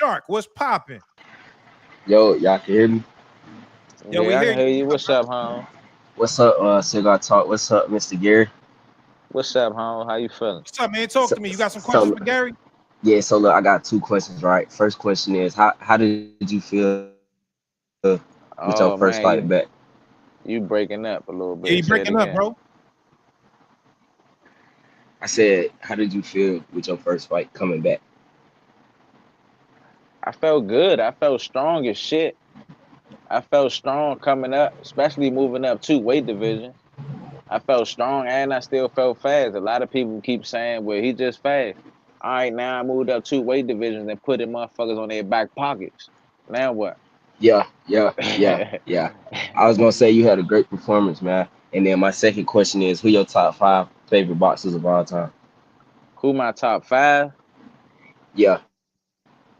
Shark. What's popping? Yo, y'all can hear me? Yo, we Yeah, I hear can you. hear What's you. up, What's bro? up, home? What's up, Cigar Talk? What's up, Mr. Gary? What's up, home? How you feeling? What's up, man? Talk So, to me. You got some questions so for Gary? yeah, so look, I got two questions, right? First question is, how did you feel with your first fight back? Oh man, you breaking up a little Yeah, bit. you Say it breaking up, again. bro. I said, how did you feel with your first fight coming back? I felt good. I felt strong as shit. I felt strong coming up, especially moving up two weight divisions. I felt strong and I still felt fast. A lot of people keep saying, well, he just fast. All right, now I moved up two weight divisions and put them motherfuckers on their back pockets. Now what? Yeah. I was gonna say you had a great performance, man. And then my second question is, who your top five favorite boxers of all time? Who my top five? Yeah,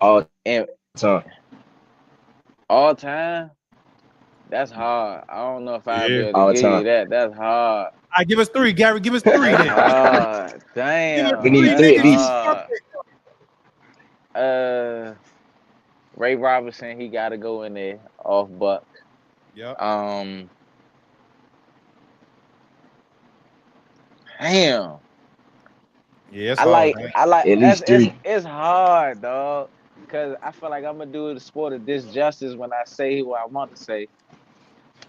all time. And all time? That's hard. I don't know if I'll be Yeah. able to All give time. you that. That's hard. All right, give us three, Gary. Give us three That's then. hard. Give us We Damn, need three that's three at niggas you least. fuck hard. with. Uh, Ray Robinson, he got to go in there off Buck. Yep. Um, Damn. Yeah, it's I hard, like, man. I like. At That's least three. it's hard, dog. Cause I feel like I'm gonna do the sport of disjustice when I say what I want to say.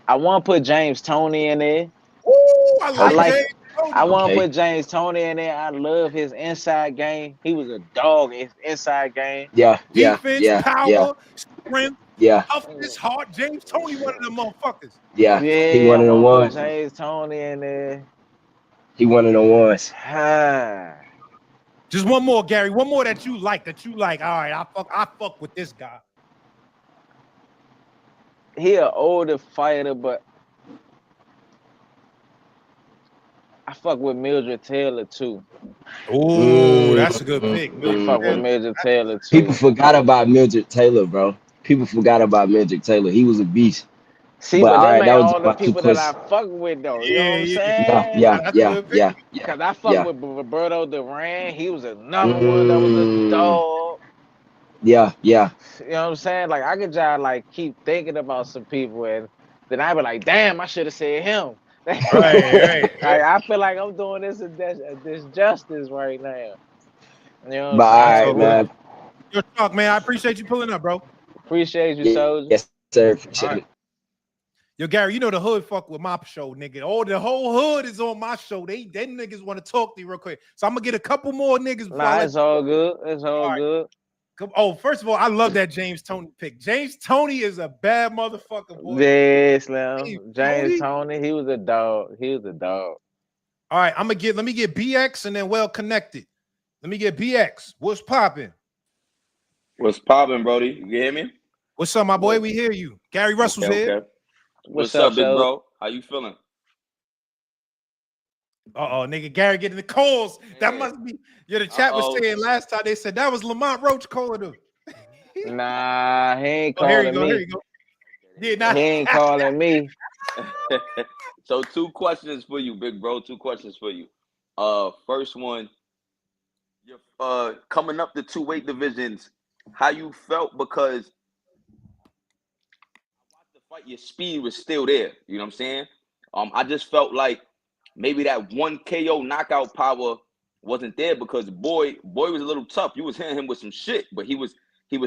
I want to put James Toney in there. Ooh, I I like Okay, like. James I Tony. want to okay. put James Toney in there. I love his inside game. He was a dog in his inside game. Defense, Yeah, power, strength, yeah, toughness, heart. James Tony, one of them motherfuckers. yeah. He Yeah, one I of the want to put ones. James Toney in there. He one of the ones. Just one more, Gary. One more that you like. That you like. All right, I fuck with this guy. He an older fighter, but I fuck with Mildred Taylor too. Oh, that's a good pick. I Mildred fuck with Mm. Taylor. Mildred Taylor People too. forgot about Mildred Taylor, bro. People forgot about Mildred Taylar. He was a beast. See, But but all them right, that ain't was all just the my two people that I questions. fuck with though. You know what Yeah, I'm yeah. Yeah, saying? yeah, That's a yeah, good pick. yeah, yeah, Cause I fuck yeah. with Roberto Duran. He was another one that was a Mm, dog. yeah. You know what I'm saying? Like I could just like keep thinking about some people and then I be like, damn, I should have said him. Right, right. Like I feel like I'm doing this justice right now. You know what I'm But all That's saying? all right, good. But man. Your talk, man. I appreciate you pulling up, bro. appreciate you, Yes, soldier. sir. Appreciate it. All right. Yo, Gary, you know the hood fuck with my show, nigga. Oh, the whole hood is on my show. They niggas want to talk to you real quick. So I'm gonna get a couple more niggas before I Nah, let it's you all go. good. It's all All right. good. Oh, first of all, I love that James Tony pick. James Tony is a bad motherfucker, boy. Yeah, James Slim. James Tony. Tony, he was a dog. He was a dog. All right, let me get BX and then well connected. Let me get BX. What's popping? What's poppin', Brody? You hear me? What's up, my boy? What? We hear you. Gary Okay, Russell's here. okay. What's What's up, up, big so? bro? How you feeling? Uh-oh, nigga. Gary getting the calls. That Yeah. must be. Yeah, the chat was Uh-oh. saying last time they said that was Lamont Roach calling him. Nah, he ain't Oh, here you calling go. Here me. you go. Yeah, He nah. ain't calling me. Okay. So two questions for you, big bro. Two questions for you. First one, you're coming up the two weight divisions, how you felt because the fight, your speed was still there. You know what I'm saying? I just felt like maybe that one KO knockout power wasn't there because boy was a little tough. You was hitting him with some shit, but he was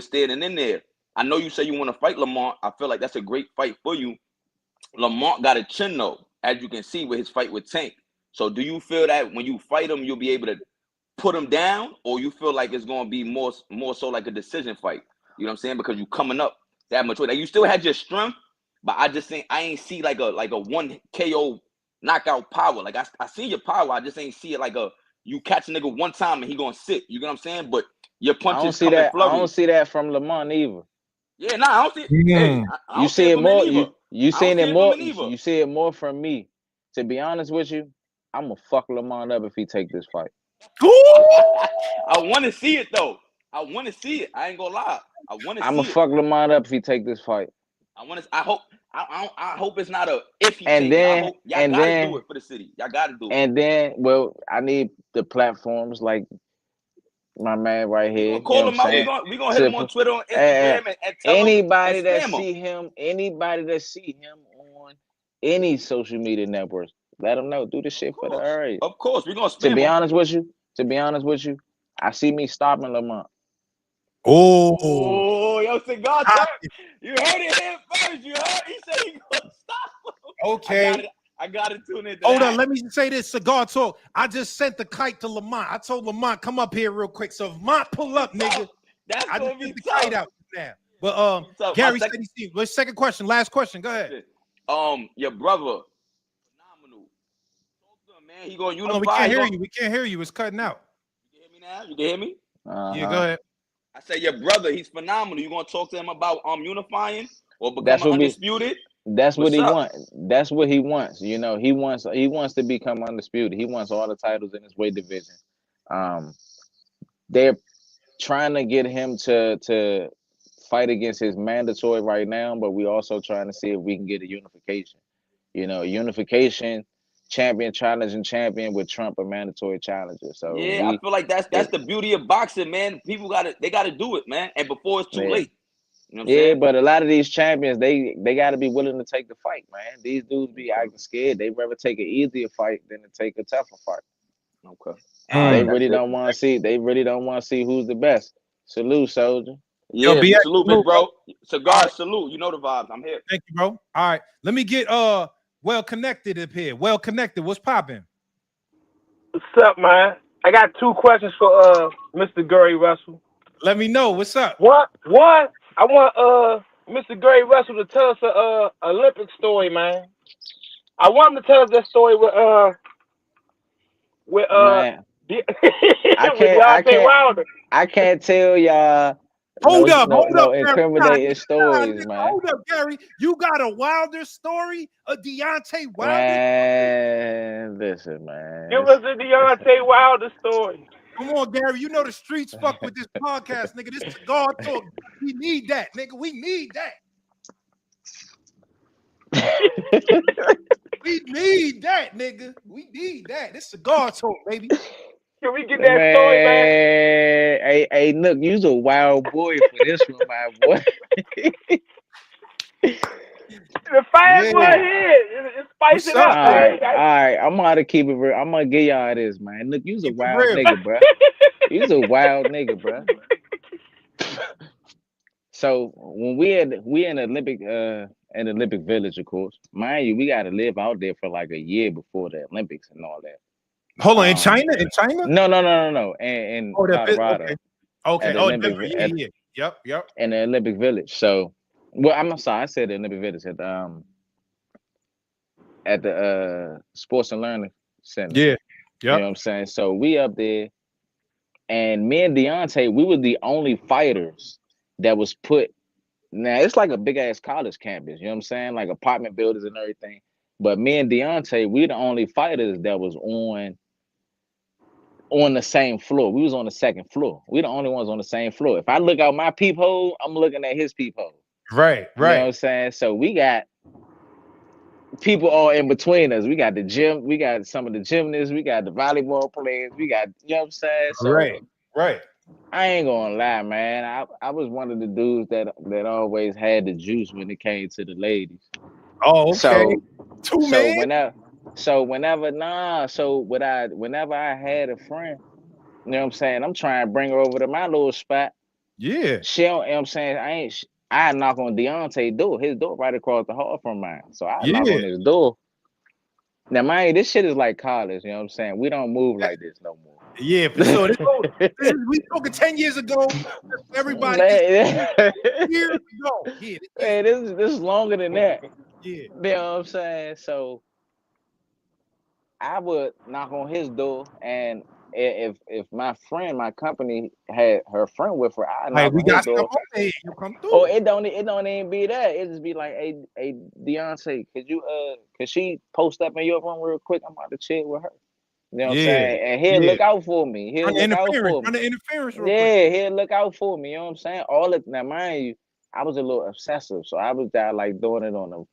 standing in there. I know you say you want to fight Lamont. I feel like that's a great fight for you. Lamont got a chin though, as you can see with his fight with Tank. So do you feel that when you fight him, you'll be able to put him down, or you feel like it's gonna be more so like a decision fight? You know what I'm saying? Because you coming up that much weight. Like you still had your strength, but I just think I ain't see like a one KO knockout power. Like I see your power, I just ain't see it like a you catch a nigga one time and he gonna sit. You know what I'm saying? But your I don't punches see come in that. I don't flurries. see that from Lamont either. Yeah, nah, I don't see. Hey, Mm. I You don't see see it it from him more. either. You I don't seen see it it from more. him either. You see it more from me. To be honest with you, I'm gonna fuck Lamont up if he take this fight. I want to see it though. I want to see it. I ain't gonna lie. I want to I'm gonna see it. fuck Lamont up if he take this fight. I want to. I hope. I hope it's not a if he And take it. I then, hope y'all and got to do then, it for the city. Y'all got to do it. and then, well, I need the platforms like My man right We here. gonna call You know him what out. I'm saying? We gonna hit him on Twitter, on Uh, Instagram, and tell him anybody and that spam him. see him, on any social media networks, let him know. Do the shit for the area. Of course, we gonna spam To be him. honest with you, I see me stopping Lamont. Oh, yo, cigar talk. You heard it here first. You heard? He said he gonna stop him. Okay. I got to tune in. Hold on, let me say this. Cigar talk. I just sent the kite to Lamont. I told Lamont, come up here real quick. So if Lamont pull up, nigga, That's I gonna just be sent the tough. kite out now. But Tough. Gary said he seen. What's second question? Last question. Go ahead. Your brother, phenomenal. Talk to him, man. He gonna unify. Oh, we can't hear you. We can't hear you. It's cutting out. You can hear me now? You can hear me? Yeah, go ahead. I say your brother, he's phenomenal. You gonna talk to him about unifying or That's becoming what undisputed? That's what What's he up? wants. That's what he wants. You know, he wants to become undisputed. He wants all the titles in his weight division. They're trying to get him to fight against his mandatory right now, but we also trying to see if we can get a unification. You know, unification, champion challenging champion with Trump a mandatory challenger. So Yeah, I feel like that's the beauty of boxing, man. People gotta do it, man. And before it's too late. You know what I'm saying? But a lot of these champions, they got to be willing to take the fight, man. These dudes be acting scared. They rather take an easier fight than to take a tougher fight. Okay. They really don't want to see. They really don't want to see who's the best. Salute, soldier. Yeah, Yo, BX, salute, big bro. Cigar, salute. You know the vibes. I'm here. Thank you, bro. All right, let me get well connected up here. Well connected. What's popping? What's up, man? I got two questions for Mr. Gary Russell. Let me know. What's up? One, I want Mr. Gary Russell to tell us a Olympic story, man. I want him to tell us that story with Man, with can't- Wilder. I can't tell y'all. Hold up, Gary. Incriminating stories, man. Hold up, Gary. You got a Wilder story? A Deontay Wilder? Man, listen, man. Give us a Deontay Wilder story. Come on, Gary. You know the streets fuck with this podcast, nigga. This cigar talk. We need that, nigga. We need that. We need that, nigga. We need that. This cigar talk, baby. Can we get that story, man? Hey, look, you's a wild boy for this one, my boy. The fast one here. It's spice it up, All man. right. I'm gonna keep it real. I'm gonna give y'all this, man. Look, you's a wild nigga, bro. You's a wild nigga, bro. So when we in Olympic Olympic Village, of course, mind you, we gotta live out there for like a year before the Olympics and all that. Hold on, in China? In China? No. In Colorado. Okay. Oh, Denver. Yeah. Yep. In the Olympic Village. So, well, I'm sorry, I said the Olympic Village at the Sports and Learning Center. Yeah. You know what I'm saying? So we up there, and me and Deontay, we were the only fighters that was put. Now it's like a big ass college campus. You know what I'm saying? Like apartment buildings and everything. But me and Deontay, we the only fighters that was on the same floor. We was on the second floor. We the only ones on the same floor. If I look out my peephole, I'm looking at his peephole. Right. You know what I'm saying? So we got people all in between us. We got the gym, we got some of the gymnasts, we got the volleyball players, we got, you know what I'm saying? So right. I ain't gonna lie, man. I was one of the dudes that always had the juice when it came to the ladies. Oh, okay. Whenever I had a friend, you know what I'm saying, I'm trying to bring her over to my little spot. Yeah. She don't, you know what I'm saying, I knock on Deontay's door. His door right across the hall from mine. So I knock on his door. Now, mind you, this shit is like college, you know what I'm saying? We don't move like this no more. Yeah, for sure. We talking 10 years ago. Everybody years ago. Yeah. Man, this is longer than that. Yeah. You know what I'm saying? So I would knock on his door, and if my company had her friend with her, I knock on his door. Oh, it don't even be that. It just be like, hey, Deontay, could she post up in your room real quick? I'm about to chill with her. You know what I'm saying? And he'll look out for me. He'll look out for me. Interference he'll look out for me. You know what I'm saying? Now, mind you, I was a little obsessive, so I was there like doing it on the,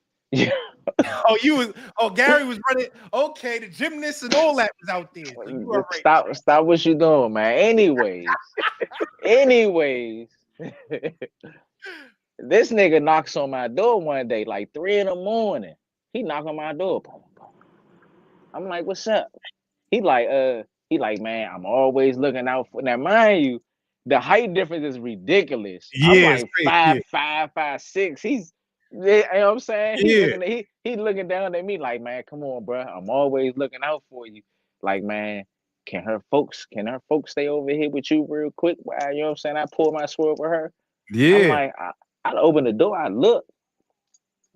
Gary was running. Okay, the gymnasts and all that was out there. So you already Stop what you doing, man. Anyways, this nigga knocks on my door one day, like 3 a.m. He knock on my door. Boom, boom. I'm like, what's up? He like, man, I'm always looking out for. Now, mind you, the height difference is ridiculous. I'm like 5'5", 5'6". He's, you know what I'm saying? He looking down at me like, man, come on, bro. I'm always looking out for you. Like, man, can her folks stay over here with you real quick? Wow, you know what I'm saying? I pull my sword with her. Yeah. I'm like, I open the door, I look.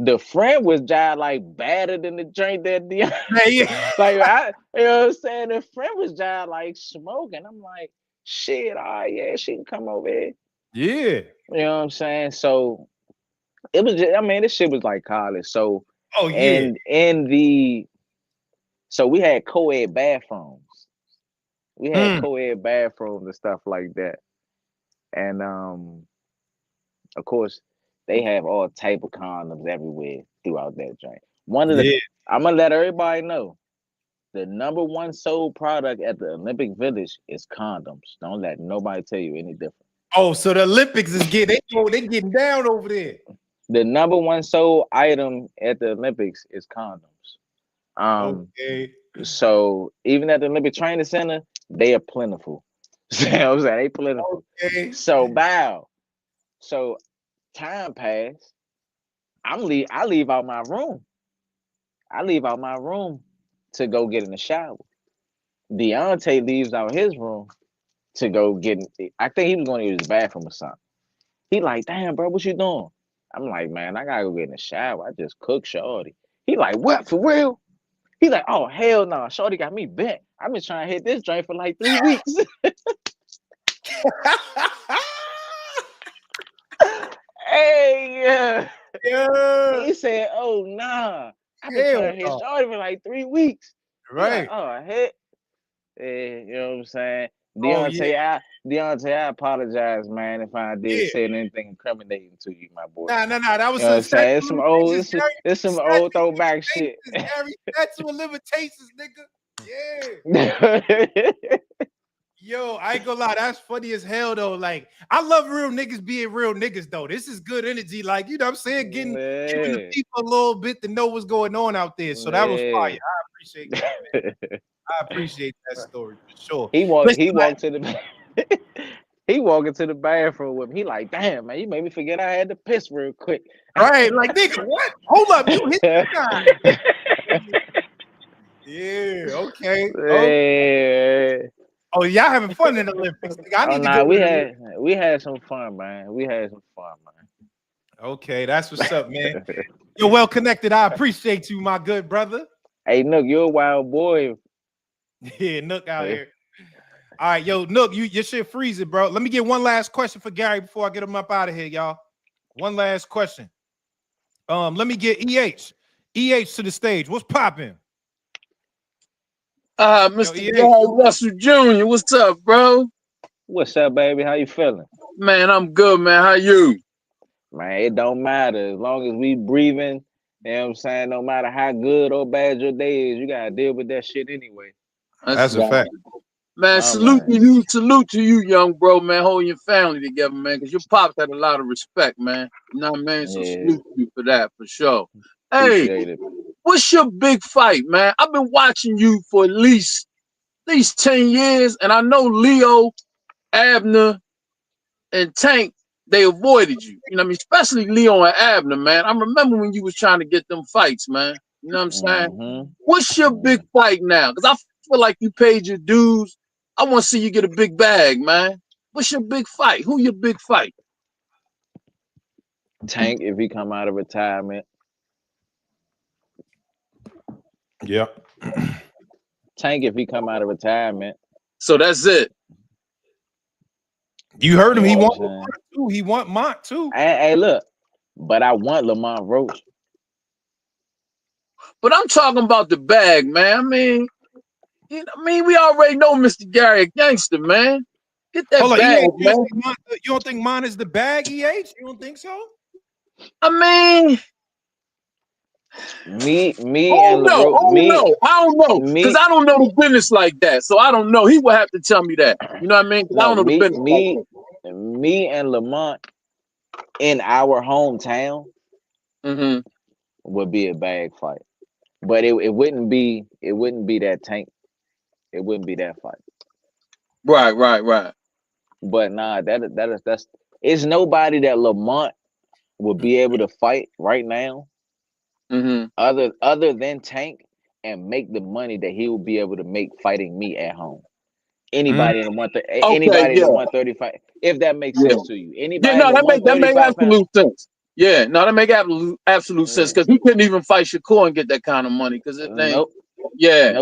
The friend was just like badder than the drink that the like you know what I'm saying? The friend was just like smoking. I'm like, shit, yeah, she can come over here. Yeah. You know what I'm saying? So it was just, I mean, this shit was like college. So so we had co-ed bathrooms. We had co-ed bathrooms and stuff like that. And of course, they have all type of condoms everywhere throughout that joint. I'm gonna let everybody know, the number one sold product at the Olympic Village is condoms. Don't let nobody tell you any different. Oh, so the Olympics is they getting down over there. The number one sold item at the Olympics is condoms. Okay. So even at the Olympic Training Center, they are plentiful. You know what I'm saying? They plentiful. Okay. So So time passed. I leave out my room. I leave out my room to go get in the shower. Deontay leaves out his room to go get. I think he was going to use the bathroom or something. He like, damn, bro, what you doing? I'm like, man, I gotta go get in the shower. I just cooked Shorty. He like, what, for real? He like, oh hell no, Shorty got me bent. I've been trying to hit this joint for like 3 weeks. Hey, yeah. He said, "Oh nah, I've been trying to hit Shorty for like 3 weeks." Right? Like, oh heck, you know what I'm saying? Deontay, I apologize, man, if I did say anything incriminating to you, my boy. Nah. That was it's some old throwback shit. Gary, statute of limitations, nigga. Yeah. Yo, I ain't gonna lie, that's funny as hell though. Like, I love real niggas being real niggas though. This is good energy, like, you know what I'm saying? Giving the people a little bit to know what's going on out there. So that was fire. I appreciate that, man. I appreciate that story for sure. He walked to the he walked into the bathroom with me. He like, damn, man, you made me forget I had to piss real quick. Right, like, nigga, what? Hold up, you hit the guy. Yeah, okay. Yeah. Oh, y'all having fun in the Olympics. I need to go. We had some fun, man. Okay, that's what's up, man. You're well connected. I appreciate you, my good brother. Hey, Nook, you're a wild boy. Yeah, Nook out here. All right, yo, Nook, your shit freezing, bro. Let me get one last question for Gary before I get him up out of here, y'all. One last question. Let me get EH to the stage. What's popping? Mr. Gary Russell Jr., what's up, bro? What's up, baby? How you feeling? Man, I'm good, man. How you? Man, it don't matter. As long as we breathing, you know what I'm saying? No matter how good or bad your day is, you gotta deal with that shit anyway. That's a fact. Man, salute to you, young bro, man. Holding your family together, man, because your pops had a lot of respect, man. You know what I mean? So salute to you for that, for sure. Hey, what's your big fight, man? I've been watching you for at least 10 years, and I know Leo, Abner, and Tank, they avoided you. You know what I mean? Especially Leo and Abner, man. I remember when you was trying to get them fights, man. You know what I'm saying? Mm-hmm. What's your big fight now? Because I feel like you paid your dues. I want to see you get a big bag, man. What's your big fight? Who your big fight? Tank, if he come out of retirement. Yep. Tank, if he come out of retirement. So that's it. You heard him. He want Mont too. He want Mont too. Hey, look, but I want Lamont Roach. But I'm talking about the bag, man. I mean, we already know Mr. Gary a gangster, man. Get that bag, man. You don't think Mont is the bag, EH? You don't think so? I mean, Me Oh and no, LaRoche, I don't know, because I don't know the business like that, so I don't know. He would have to tell me that. You know what I mean? Because I no, don't know the business like that. me and Lamont in our hometown would be a bag fight, but it wouldn't be that Tank. It wouldn't be that fight. Right. But nah, that's it's nobody that Lamont would be able to fight right now, other than Tank, and make the money that he will be able to make fighting me at home. Anybody in the 135, if that makes sense to you. Anybody in the that make 135 pounds. absolute sense. Yeah, no, that make absolute sense, because he couldn't even fight Shakur and get that kind of money, because it ain't. Nope. Yeah,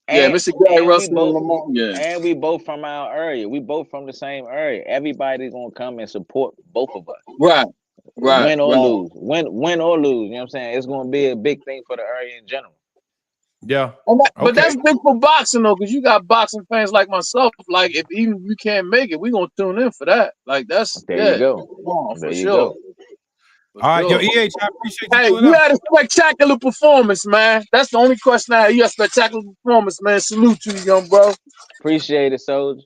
And, Mr. Gary Russell and Lamont, and we both from our area. We both from the same area. Everybody's gonna come and support both of us. Right. Win or lose. Win or lose. You know what I'm saying? It's gonna be a big thing for the area in general. Yeah. But that's big for boxing though, because you got boxing fans like myself. Like, if even you can't make it, we gonna tune in for that. Like, that's you go. For sure. All right, yo, EH, I appreciate you. Hey, you had a spectacular performance, man. That's the only question I had. You had a spectacular performance, man. Salute to you, young bro. Appreciate it, Soldier.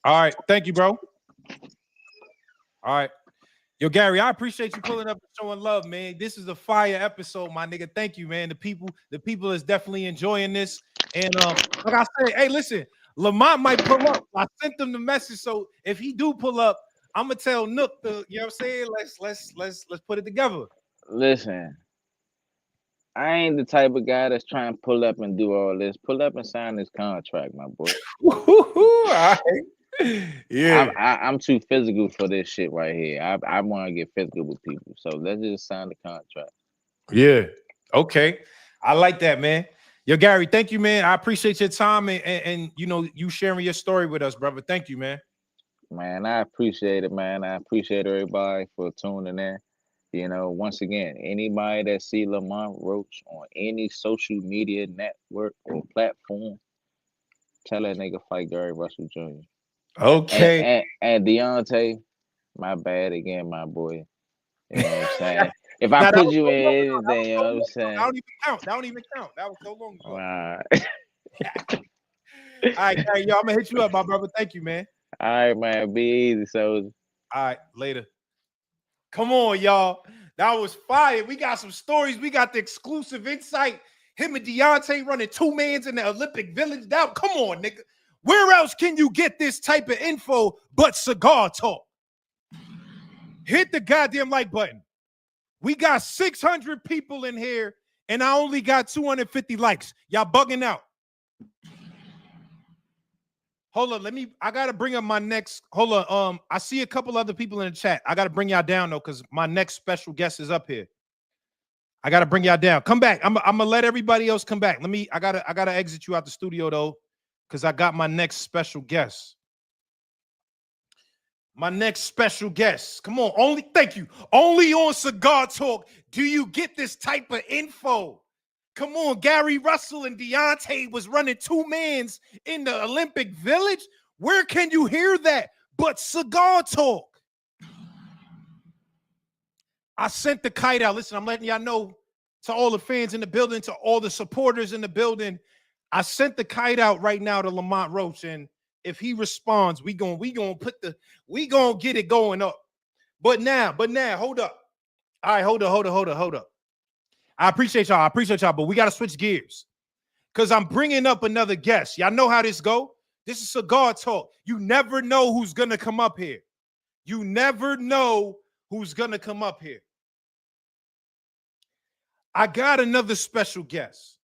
All right, thank you, bro. All right. Yo, Gary, I appreciate you pulling up and showing love, man. This is a fire episode, my nigga. Thank you, man. The people is definitely enjoying this. And like I said, hey, listen, Lamont might pull up. I sent them the message, so if he do pull up, I'm gonna tell Nook you know what I'm saying? Let's put it together. Listen, I ain't the type of guy that's trying to pull up and do all this. Pull up and sign this contract, my boy. All right. Yeah, I'm too physical for this shit right here. I want to get physical with people, so let's just sign the contract. Yeah. Okay. I like that, man. Yo, Gary, thank you, man. I appreciate your time and you know, you sharing your story with us, brother. Thank you, man. Man, I appreciate it, man. I appreciate everybody for tuning in. You know, once again, anybody that see Lamont Roach on any social media network or platform, tell that nigga fight Gary Russell Jr. Okay. And Deontay, my bad again, my boy. You know what I'm saying? If I put you in anything, you know what I'm saying? That don't even count. That was so long ago. All right. All right, Gary, yo, I'm gonna hit you up, my brother. Thank you, man. All right, man. Be easy, Soldier. All right, later. Come on, y'all. That was fire. We got some stories. We got the exclusive insight. Him and Deontay running 2-mans in the Olympic Village. Now, come on, nigga. Where else can you get this type of info but Cigar Talk? Hit the goddamn like button. We got 600 people in here, and I only got 250 likes. Y'all bugging out. Hold on, I gotta bring up my next. Hold on, I see a couple other people in the chat. I gotta bring y'all down though, because my next special guest is up here. I gotta bring y'all down. Come back. I'm gonna let everybody else come back. I gotta exit you out the studio though, because I got my next special guest. My next special guest. Come on, thank you. Only on Cigar Talk do you get this type of info. Come on, Gary Russell and Deontay was running 2-mans in the Olympic Village. Where can you hear that but Cigar Talk? I sent the kite out. Listen, I'm letting y'all know, to all the fans in the building, to all the supporters in the building. I sent the kite out right now to Lamont Roach, and if he responds, we gonna get it going up. But now, hold up. All right, hold up. I appreciate y'all, but we got to switch gears because I'm bringing up another guest. Y'all know how this go. This is Cigar Talk. You never know who's going to come up here. I got another special guest.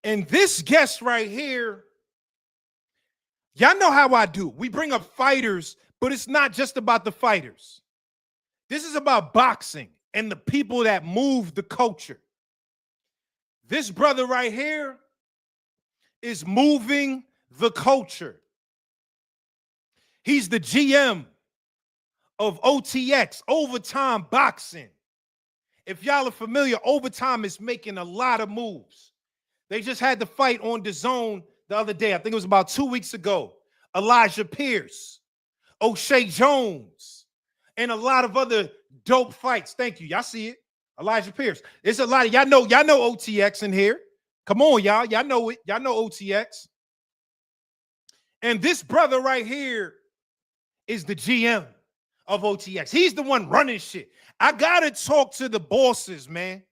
And this guest right here, y'all know how I do. We bring up fighters, but it's not just about the fighters. This is about boxing and the people that move the culture. This brother right here is moving the culture. He's the GM of OTX, Overtime Boxing. If y'all are familiar, Overtime is making a lot of moves. They just had the fight on DAZN the other day. I think it was about 2 weeks ago. Elijah Pierce, O'Shea Jones, and a lot of other dope fights. Thank you. Y'all see it. Elijah Pierce. There's a lot of y'all know OTX in here. Come on, y'all. Y'all know it. Y'all know OTX. And this brother right here is the GM of OTX. He's the one running shit. I gotta talk to the bosses, man.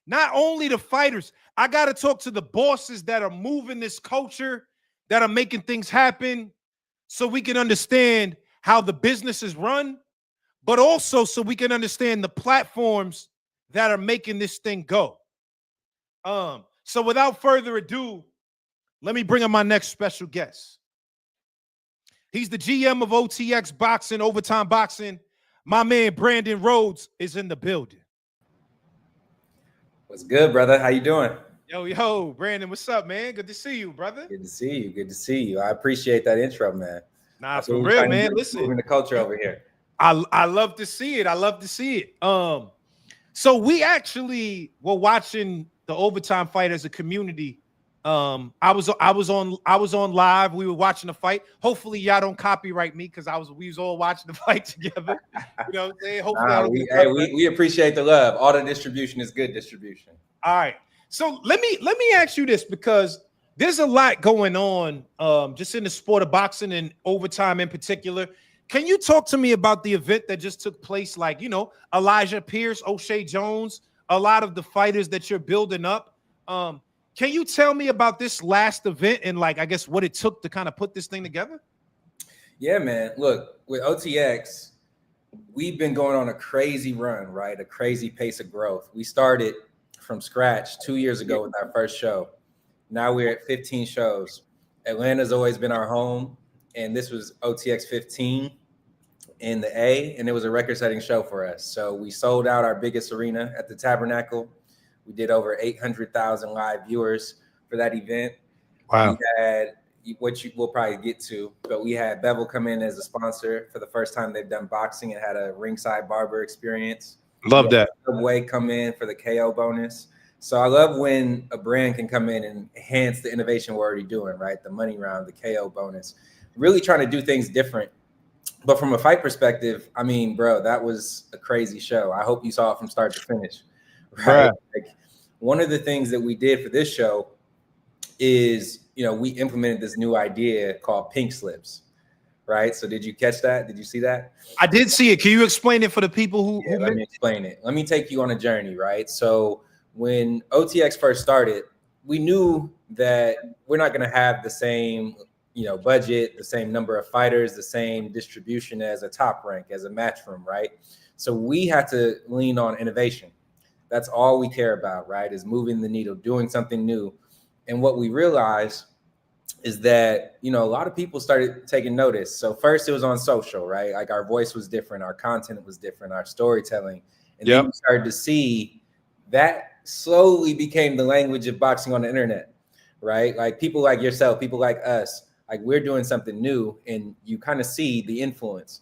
Not only the fighters. I gotta talk to the bosses that are moving this culture, that are making things happen, so we can understand how the business is run, but also so we can understand the platforms that are making this thing go. So without further ado, let me bring on my next special guest. He's the GM of OTX Boxing, Overtime Boxing. My man Brandon Rhodes is in the building. What's good, brother? How you doing? Yo, Brandon, what's up, man? Good to see you, brother. Good to see you. Good to see you. I appreciate that intro, man. Nah, for real, man. Listen, moving the culture over here. I love to see it. I love to see it. So we actually were watching the Overtime fight as a community. I was on live. We were watching the fight. Hopefully, y'all don't copyright me because we was all watching the fight together. You know what I'm saying? Hopefully, we appreciate the love. All the distribution is good distribution. All right. So let me ask you this, because there's a lot going on just in the sport of boxing and Overtime in particular. Can you talk to me about the event that just took place? Like, you know, Elijah Pierce, O'Shea Jones, a lot of the fighters that you're building up. Can you tell me about this last event and, like, I guess what it took to kind of put this thing together? Yeah, man. Look, with OTX, we've been going on a crazy run, right? A crazy pace of growth. We started from scratch 2 years ago with our first show. Now we're at 15 shows. Atlanta's always been our home, and this was OTX 15 in the A, and it was a record-setting show for us. So we sold out our biggest arena at the Tabernacle. We did over 800,000 live viewers for that event. Wow. We had what you will probably get to, but we had Bevel come in as a sponsor for the first time they've done boxing and had a ringside barber experience. Love that. Subway come in for the KO bonus. So I love when a brand can come in and enhance the innovation we're already doing, right? The money round, the KO bonus, really trying to do things different. But from a fight perspective, I mean, bro, that was a crazy show. I hope you saw it from start to finish, right? Like, one of the things that we did for this show is, you know, we implemented this new idea called pink slips, right? So did you catch that? Did you see that? I did see it. Can you explain it for the people who let me explain it. Let me take you on a journey, right? So when OTX first started, we knew that we're not going to have the same, you know, budget, the same number of fighters, the same distribution as a Top Rank, as a Matchroom, right? So we had to lean on innovation. That's all we care about, right? Is moving the needle, doing something new. And what we realized is that, you know, a lot of people started taking notice. So first it was on social, right? Like our voice was different, our content was different, our storytelling. And then we started to see that slowly became the language of boxing on the internet, right? Like people like yourself, people like us, like we're doing something new, and you kind of see the influence,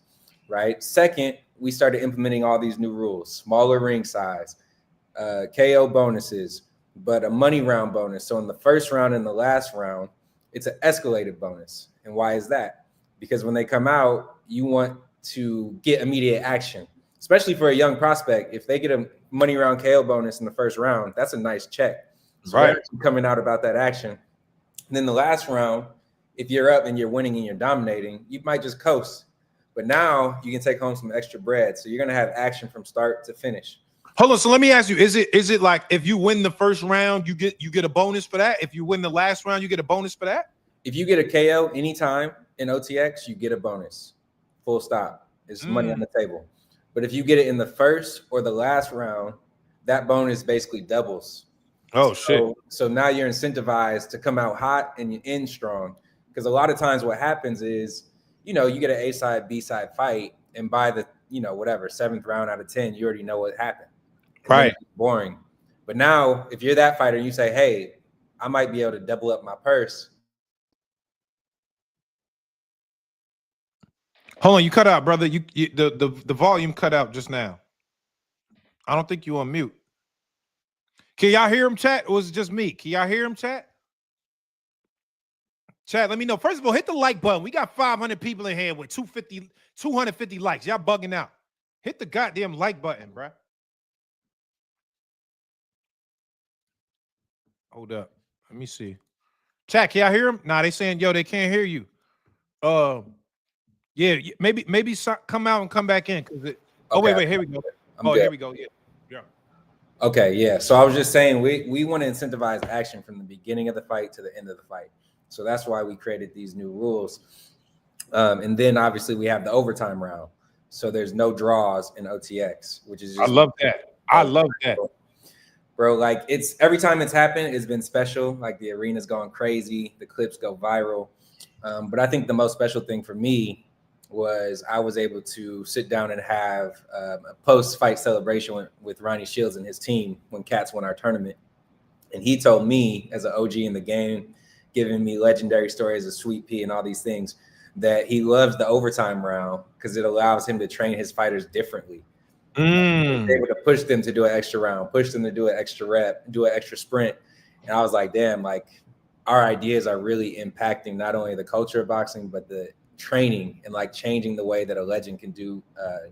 right? Second, we started implementing all these new rules, smaller ring size, KO bonuses, but a money round bonus. So in the first round and the last round, it's an escalated bonus. And why is that? Because when they come out, you want to get immediate action, especially for a young prospect. If they get a money round KO bonus in the first round, that's a nice check. So right. Coming out about that action. And then the last round, if you're up and you're winning and you're dominating, you might just coast. But now you can take home some extra bread. So you're going to have action from start to finish. Hold on. So let me ask you, is it like if you win the first round, you get a bonus for that? If you win the last round, you get a bonus for that? If you get a KO anytime in OTX, you get a bonus. Full stop. It's money on the table. But if you get it in the first or the last round, that bonus basically doubles. Oh, shit. So now you're incentivized to come out hot and you end strong. Because a lot of times what happens is, you know, you get an A side, B side fight, and by the, you know, whatever, 7th round out of 10, you already know what happened. Right. Boring. But now if you're that fighter and you say, hey, I might be able to double up my purse. Hold on, you cut out, brother. The volume cut out just now. I don't think you on mute. Can y'all hear him, chat? Or was it just me? Can y'all hear him, chat? Chat, let me know. First of all, hit the like button. We got 500 people in here with 250 likes. Y'all bugging out. Hit the goddamn like button, bro. Hold up. Let me see. Chat, can y'all hear him? Nah, they saying, yo, they can't hear you. Yeah, maybe come out and come back in. Oh, Okay. wait, here we go. Good. Here we go. Yeah. Okay, yeah. So I was just saying we want to incentivize action from the beginning of the fight to the end of the fight. So that's why we created these new rules. And then obviously we have the overtime round. So there's no draws in OTX, which is just I love that. Bro, like it's every time it's happened, it's been special. Like the arena's gone crazy, the clips go viral. But I think the most special thing for me was I was able to sit down and have a post-fight celebration with Ronnie Shields and his team when Cats won our tournament. And he told me, as an OG in the game, giving me legendary stories of Sweet Pea and all these things, that he loves the overtime round because it allows him to train his fighters differently. Able to push them to do an extra round, push them to do an extra rep, do an extra sprint. And I was like, damn, like our ideas are really impacting not only the culture of boxing, but the training and like changing the way that a legend can do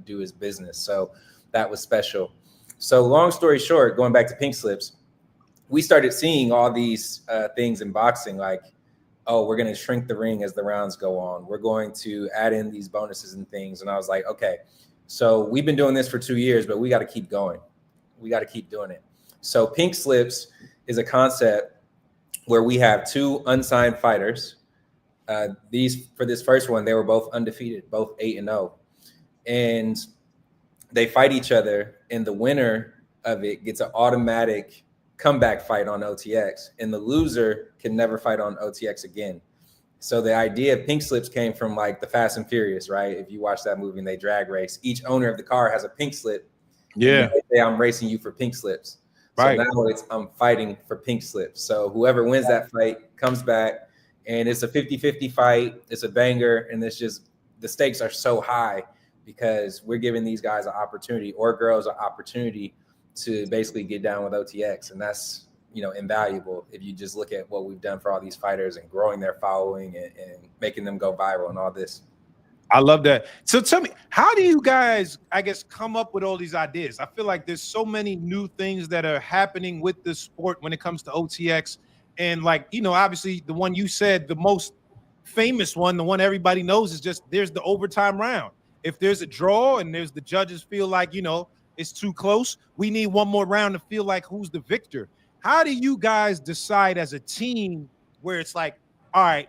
his business. So that was special. So long story short, going back to pink slips, we started seeing all these things in boxing, like, oh, we're going to shrink the ring as the rounds go on. We're going to add in these bonuses and things. And I was like, okay, so we've been doing this for 2 years, but we got to keep going. We got to keep doing it. So pink slips is a concept where we have 2 unsigned fighters. For this first one, they were both undefeated, both 8-0. And they fight each other, and the winner of it gets an automatic comeback fight on OTX, and the loser can never fight on OTX again. So the idea of pink slips came from like the Fast and Furious, right? If you watch that movie and they drag race, each owner of the car has a pink slip. Yeah. They say, I'm racing you for pink slips. Right. So now I'm fighting for pink slips. So whoever wins that fight comes back, and it's a 50-50 fight. It's a banger, and it's just the stakes are so high because we're giving these guys an opportunity, or girls an opportunity, to basically get down with OTX. And that's, invaluable if you just look at what we've done for all these fighters and growing their following and making them go viral and all this. I love that. So tell me, how do you guys, I guess, come up with all these ideas? I feel like there's so many new things that are happening with the sport when it comes to OTX. And like, obviously the one you said, the most famous one, the one everybody knows, is just there's the overtime round. If there's a draw and the judges feel like, it's too close, we need one more round to feel like who's the victor. How do you guys decide as a team where it's like, all right,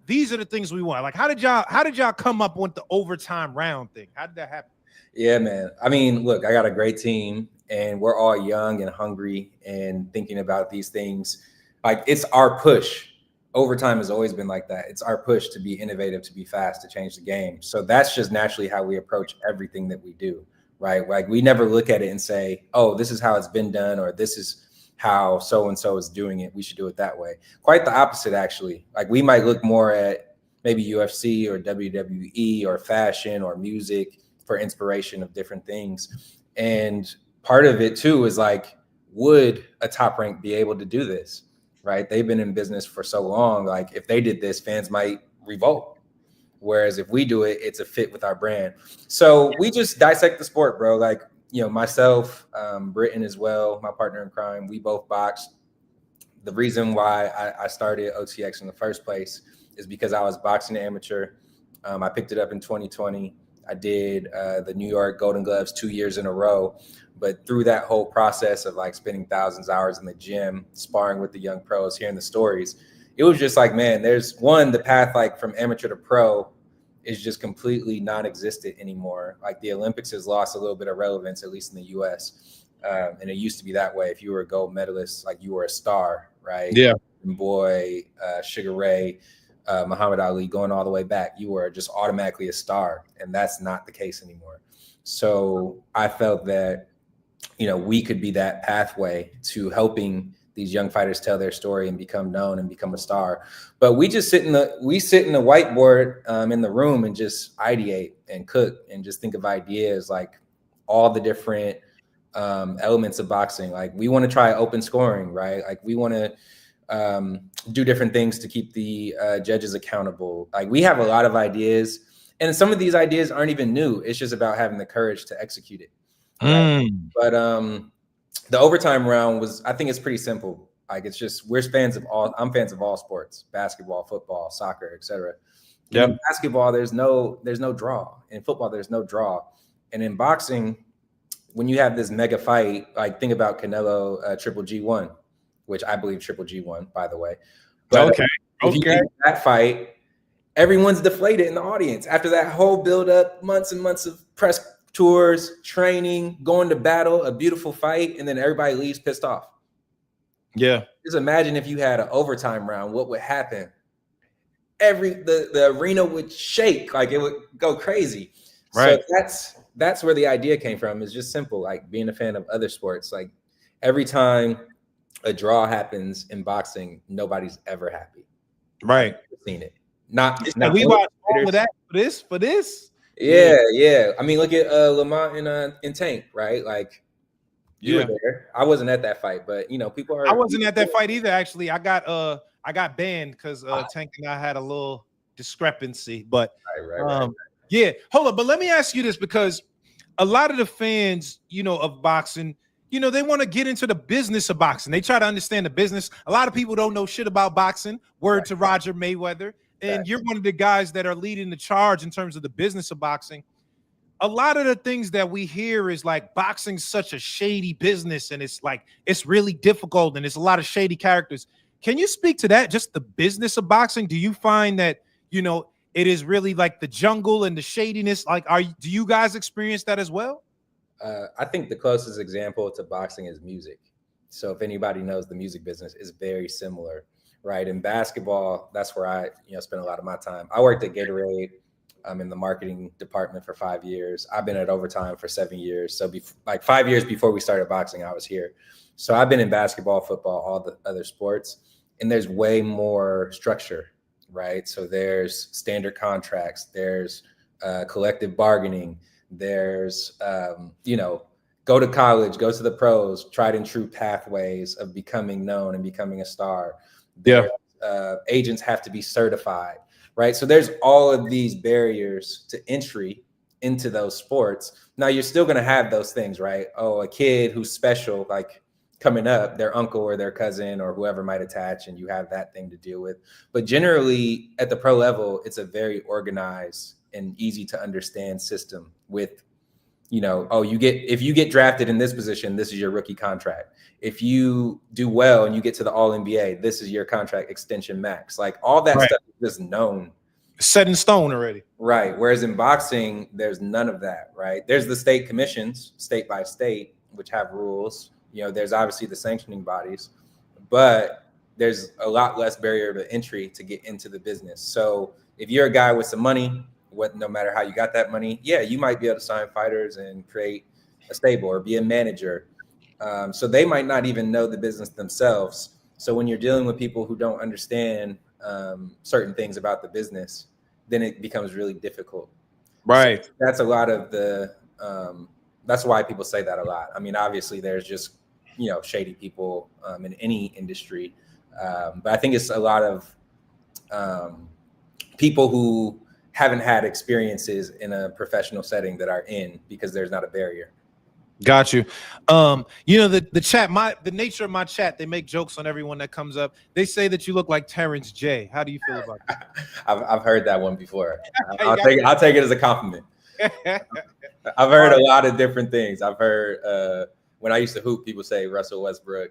these are the things we want? Like, how did y'all come up with the overtime round thing? How did that happen? Yeah, man. I mean, look, I got a great team, and we're all young and hungry and thinking about these things. Like, it's our push. Overtime has always been like that. It's our push to be innovative, to be fast, to change the game. So that's just naturally how we approach everything that we do, right? Like, we never look at it and say, oh, this is how it's been done, or this is how so-and-so is doing it, we should do it that way. Quite the opposite, actually. Like, we might look more at maybe UFC or WWE or fashion or music for inspiration of different things. And part of it too is like, would a Top Rank be able to do this, right? They've been in business for so long. Like, if they did this, fans might revolt. Whereas if we do it, it's a fit with our brand. So we just dissect the sport, bro. Like, myself, Britton as well, my partner in crime, we both boxed. The reason why I started OTX in the first place is because I was boxing amateur. I picked it up in 2020. I did the New York Golden Gloves 2 years in a row. But through that whole process of like spending thousands of hours in the gym, sparring with the young pros, hearing the stories, it was just like, man, there's the path like from amateur to pro is just completely non-existent anymore. Like, the Olympics has lost a little bit of relevance, at least in the US. And it used to be that way. If you were a gold medalist, like, you were a star, right? Yeah. Boy, Sugar Ray, Muhammad Ali, going all the way back, you were just automatically a star. And that's not the case anymore. So I felt that, we could be that pathway to helping these young fighters tell their story and become known and become a star. But we just sit in the whiteboard in the room and just ideate and cook and just think of ideas, like all the different elements of boxing. Like, we want to try open scoring, right? Like, we want to do different things to keep the judges accountable. Like, we have a lot of ideas, and some of these ideas aren't even new. It's just about having the courage to execute it. Right? But the overtime round I think it's pretty simple. Like it's just I'm fans of all sports: basketball, football, soccer, etc. Yeah. In basketball, there's no draw. In football, there's no draw. And in boxing, when you have this mega fight, like think about Canelo Triple G won, which I believe Triple G won, by the way. But if you think that fight, everyone's deflated in the audience after that whole build up, months and months of press tours, training, going to battle, a beautiful fight, and then everybody leaves pissed off. Yeah. Just imagine if you had an overtime round, what would happen? The arena would shake, like it would go crazy. Right. So that's where the idea came from. It's just simple, like being a fan of other sports. Like every time a draw happens in boxing, nobody's ever happy. Right. I've seen it. Not we watched all of that for this. Yeah. I mean, look at Lamont and Tank, right? Like you were there. I wasn't at that fight, but you know, people are. I wasn't at that fight either. Actually, I got banned because Tank and I had a little discrepancy. But right. Yeah, hold on. But let me ask you this, because a lot of the fans, you know, of boxing, you know, they want to get into the business of boxing. They try to understand the business. A lot of people don't know shit about boxing. Word to Roger Mayweather. And you're one of the guys that are leading the charge in terms of the business of boxing. A lot of the things that we hear is like boxing's such a shady business, and it's like it's really difficult, and it's a lot of shady characters. Can you speak to that? Just the business of boxing? Do you find that, you know, it is really like the jungle and the shadiness? Like, do you guys experience that as well? I think the closest example to boxing is music. So if anybody knows the music business, is very similar, right? In basketball, that's where I, spend a lot of my time. I worked at Gatorade. I'm in the marketing department for 5 years. I've been at Overtime for 7 years. So 5 years before we started boxing, I was here. So I've been in basketball, football, all the other sports, and there's way more structure, right? So there's standard contracts, there's collective bargaining, there's, go to college, go to the pros, tried and true pathways of becoming known and becoming a star. Agents have to be certified, right? So there's all of these barriers to entry into those sports. Now you're still going to have those things, right? Oh, a kid who's special, like coming up, their uncle or their cousin or whoever might attach, and you have that thing to deal with. But generally at the pro level, it's a very organized and easy to understand system with, if you get drafted in this position, this is your rookie contract. If you do well and you get to the All NBA, this is your contract extension max. Like all that stuff is just known. Set in stone already. Right. Whereas in boxing, there's none of that, right? There's the state commissions, state by state, which have rules. There's obviously the sanctioning bodies, but there's a lot less barrier to entry to get into the business. So if you're a guy with some money, no matter how you got that money, you might be able to sign fighters and create a stable or be a manager. So they might not even know the business themselves. So when you're dealing with people who don't understand certain things about the business, then it becomes really difficult. Right. So that's a lot of the, that's why people say that a lot. I mean, obviously there's just, shady people in any industry. But I think it's a lot of people who haven't had experiences in a professional setting that are in, because there's not a barrier. Got you. The chat, the nature of my chat, they make jokes on everyone that comes up. They say that you look like Terrence J. How do you feel about that? I've heard that one before. I'll take it as a compliment. I've heard a lot of different things. I've heard when I used to hoop, people say Russell Westbrook.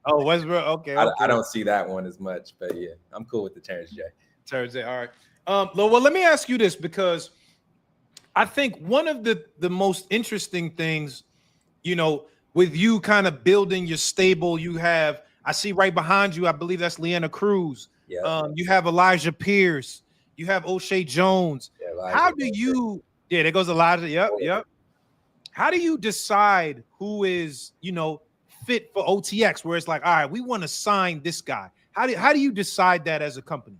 Oh, Westbrook. Okay. I don't see that one as much, but yeah, I'm cool with the Terrence J. Terrence J. All right. Well, let me ask you this, because I think one of the most interesting things, with you kind of building your stable, I see right behind you, I believe that's Leanna Cruz. Yeah. You have Elijah Pierce. You have O'Shea Jones. Yeah, how do you? Yeah, there goes Elijah. Yep. How do you decide who is, fit for OTX? Where it's like, all right, we want to sign this guy. How do you decide that as a company?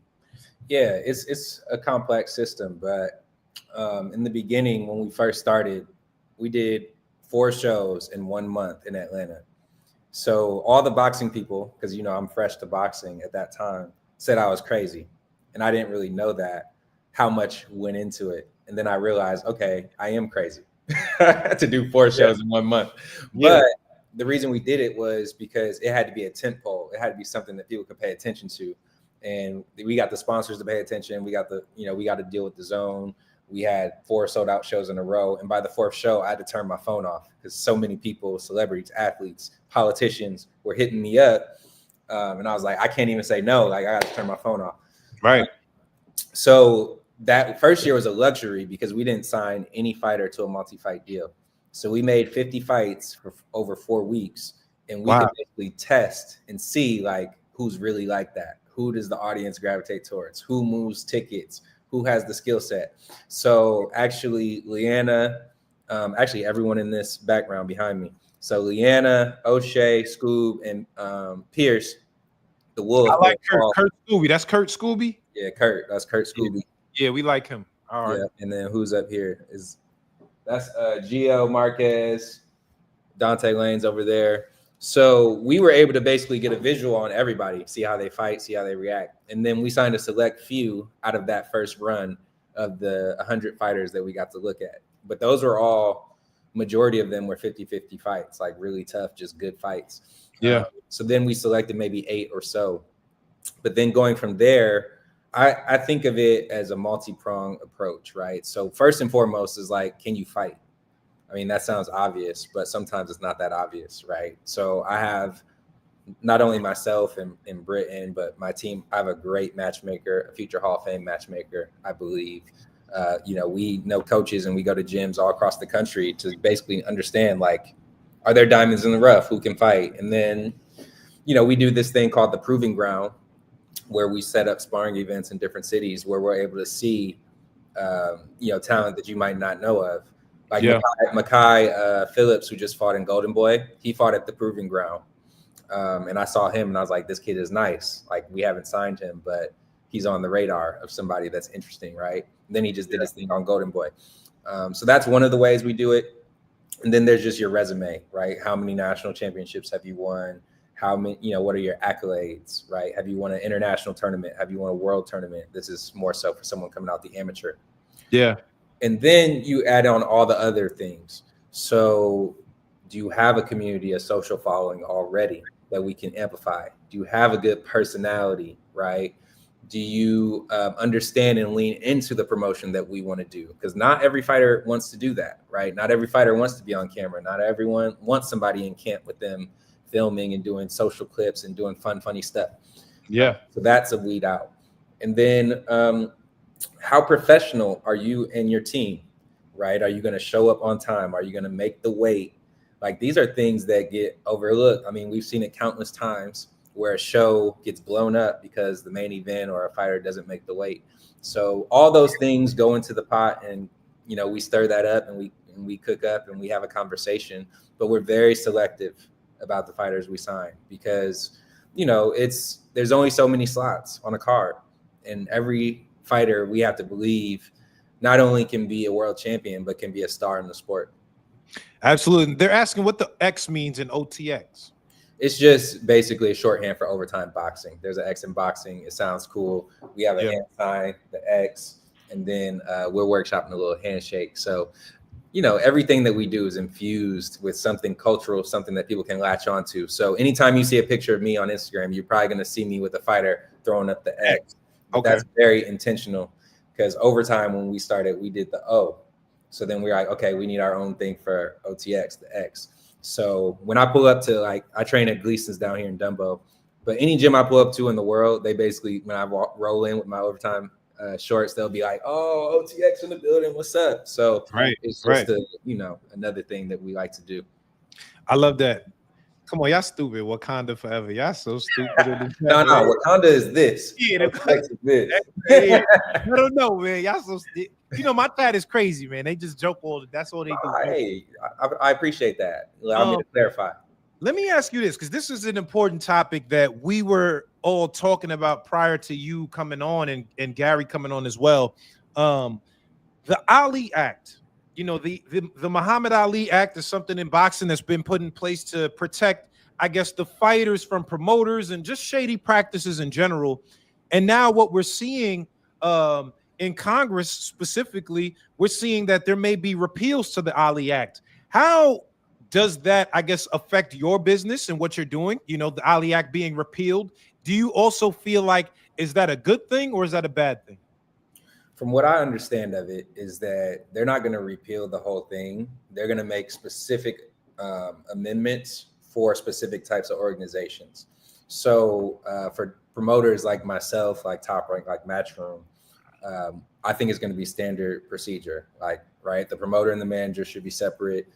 Yeah, it's a complex system, but in the beginning, when we first started, we did 4 shows in 1 month in Atlanta. So all the boxing people, because I'm fresh to boxing at that time, said I was crazy, and I didn't really know that, how much went into it. And then I realized, okay, I am crazy to do 4 shows in 1 month. But the reason we did it was because it had to be a tent pole. It had to be something that people could pay attention to. And we got the sponsors to pay attention. We got we got to deal with the zone. We had 4 sold out shows in a row. And by the 4th show, I had to turn my phone off because so many people, celebrities, athletes, politicians were hitting me up. And I was like, I can't even say no. Like, I got to turn my phone off. Right. So that first year was a luxury because we didn't sign any fighter to a multi-fight deal. So we made 50 fights for over 4 weeks. And we could basically test and see like who's really like that. Who does the audience gravitate towards? Who moves tickets? Who has the skill set? So actually, Leanna, actually everyone in this background behind me. So Leanna, O'Shea, Scoob, and Pierce, the Wolf. I like Kurt Scooby. That's Kurt Scooby? Yeah, Kurt. That's Kurt Scooby. Yeah, we like him. All right. Yeah, and then who's up here? That's Gio Marquez, Dante Lane's over there. So we were able to basically get a visual on everybody, see how they fight, see how they react. And then we signed a select few out of that first run of the 100 fighters that we got to look at. But those were all, majority of them were 50-50 fights, like really tough, just good fights. Yeah. So then we selected maybe 8 or so. But then going from there, I think of it as a multi-pronged approach, right? So first and foremost is like, can you fight? I mean, that sounds obvious, but sometimes it's not that obvious, right? So I have not only myself and Britain, but my team. I have a great matchmaker, a future Hall of Fame matchmaker, I believe. We know coaches and we go to gyms all across the country to basically understand, like, are there diamonds in the rough? Who can fight? And then, we do this thing called the Proving Ground, where we set up sparring events in different cities where we're able to see, talent that you might not know of. Like Makai Phillips, who just fought in Golden Boy, he fought at the Proving Ground. And I saw him and I was like, this kid is nice. Like, we haven't signed him, but he's on the radar of somebody that's interesting, right? And then he just did his thing on Golden Boy. So that's one of the ways we do it. And then there's just your resume, right? How many national championships have you won? How many, what are your accolades, right? Have you won an international tournament? Have you won a world tournament? This is more so for someone coming out the amateur. Yeah. And then you add on all the other things. So do you have a community, a social following already that we can amplify? Do you have a good personality, right? Do you understand and lean into the promotion that we want to do? Because not every fighter wants to do that, right? Not every fighter wants to be on camera. Not everyone wants somebody in camp with them filming and doing social clips and doing funny stuff. Yeah. So that's a weed out. And then how professional are you and your team, right? Are you going to show up on time? Are you going to make the weight? Like, these are things that get overlooked. I mean, we've seen it countless times where a show gets blown up because the main event or a fighter doesn't make the weight. So all those things go into the pot, and we stir that up and we cook up and we have a conversation. But we're very selective about the fighters we sign because there's only so many slots on a card, and every fighter, we have to believe, not only can be a world champion, but can be a star in the sport. Absolutely. They're asking what the X means in OTX. It's just basically a shorthand for overtime boxing. There's an X in boxing. It sounds cool. We have a hand sign, the X, and then we're workshopping a little handshake. So, everything that we do is infused with something cultural, something that people can latch onto. So anytime you see a picture of me on Instagram, you're probably going to see me with a fighter throwing up the X. Okay. That's very intentional because over time when we started, we did the O. So then we're like, okay, we need our own thing for OTX, the X. So when I pull up to, I train at Gleason's down here in Dumbo, but any gym I pull up to in the world, they basically, when I roll in with my overtime shorts, they'll be like, oh, OTX in the building, what's up? So it's just another thing that we like to do. I love that. Come on, y'all stupid. Wakanda forever. Y'all so stupid. No, Wakanda is this. Yeah, is this. I don't know, man. Y'all so my chat is crazy, man. They just joke all. That's all they do. Hey, I appreciate that. Allow me to clarify. Let me ask you this, because this is an important topic that we were all talking about prior to you coming on and Gary coming on as well. The Ali Act. The Muhammad Ali Act is something in boxing that's been put in place to protect, I guess, the fighters from promoters and just shady practices in general. And now what we're seeing in Congress specifically, we're seeing that there may be repeals to the Ali Act. How does that, I guess, affect your business and what you're doing? You know, the Ali Act being repealed. Do you also feel like, is that a good thing or is that a bad thing? From what I understand of it is that they're not going to repeal the whole thing. They're going to make specific amendments for specific types of organizations. So for promoters like myself, like Top Rank, like Matchroom, I think it's going to be standard procedure. Like, right, the promoter and the manager should be separate,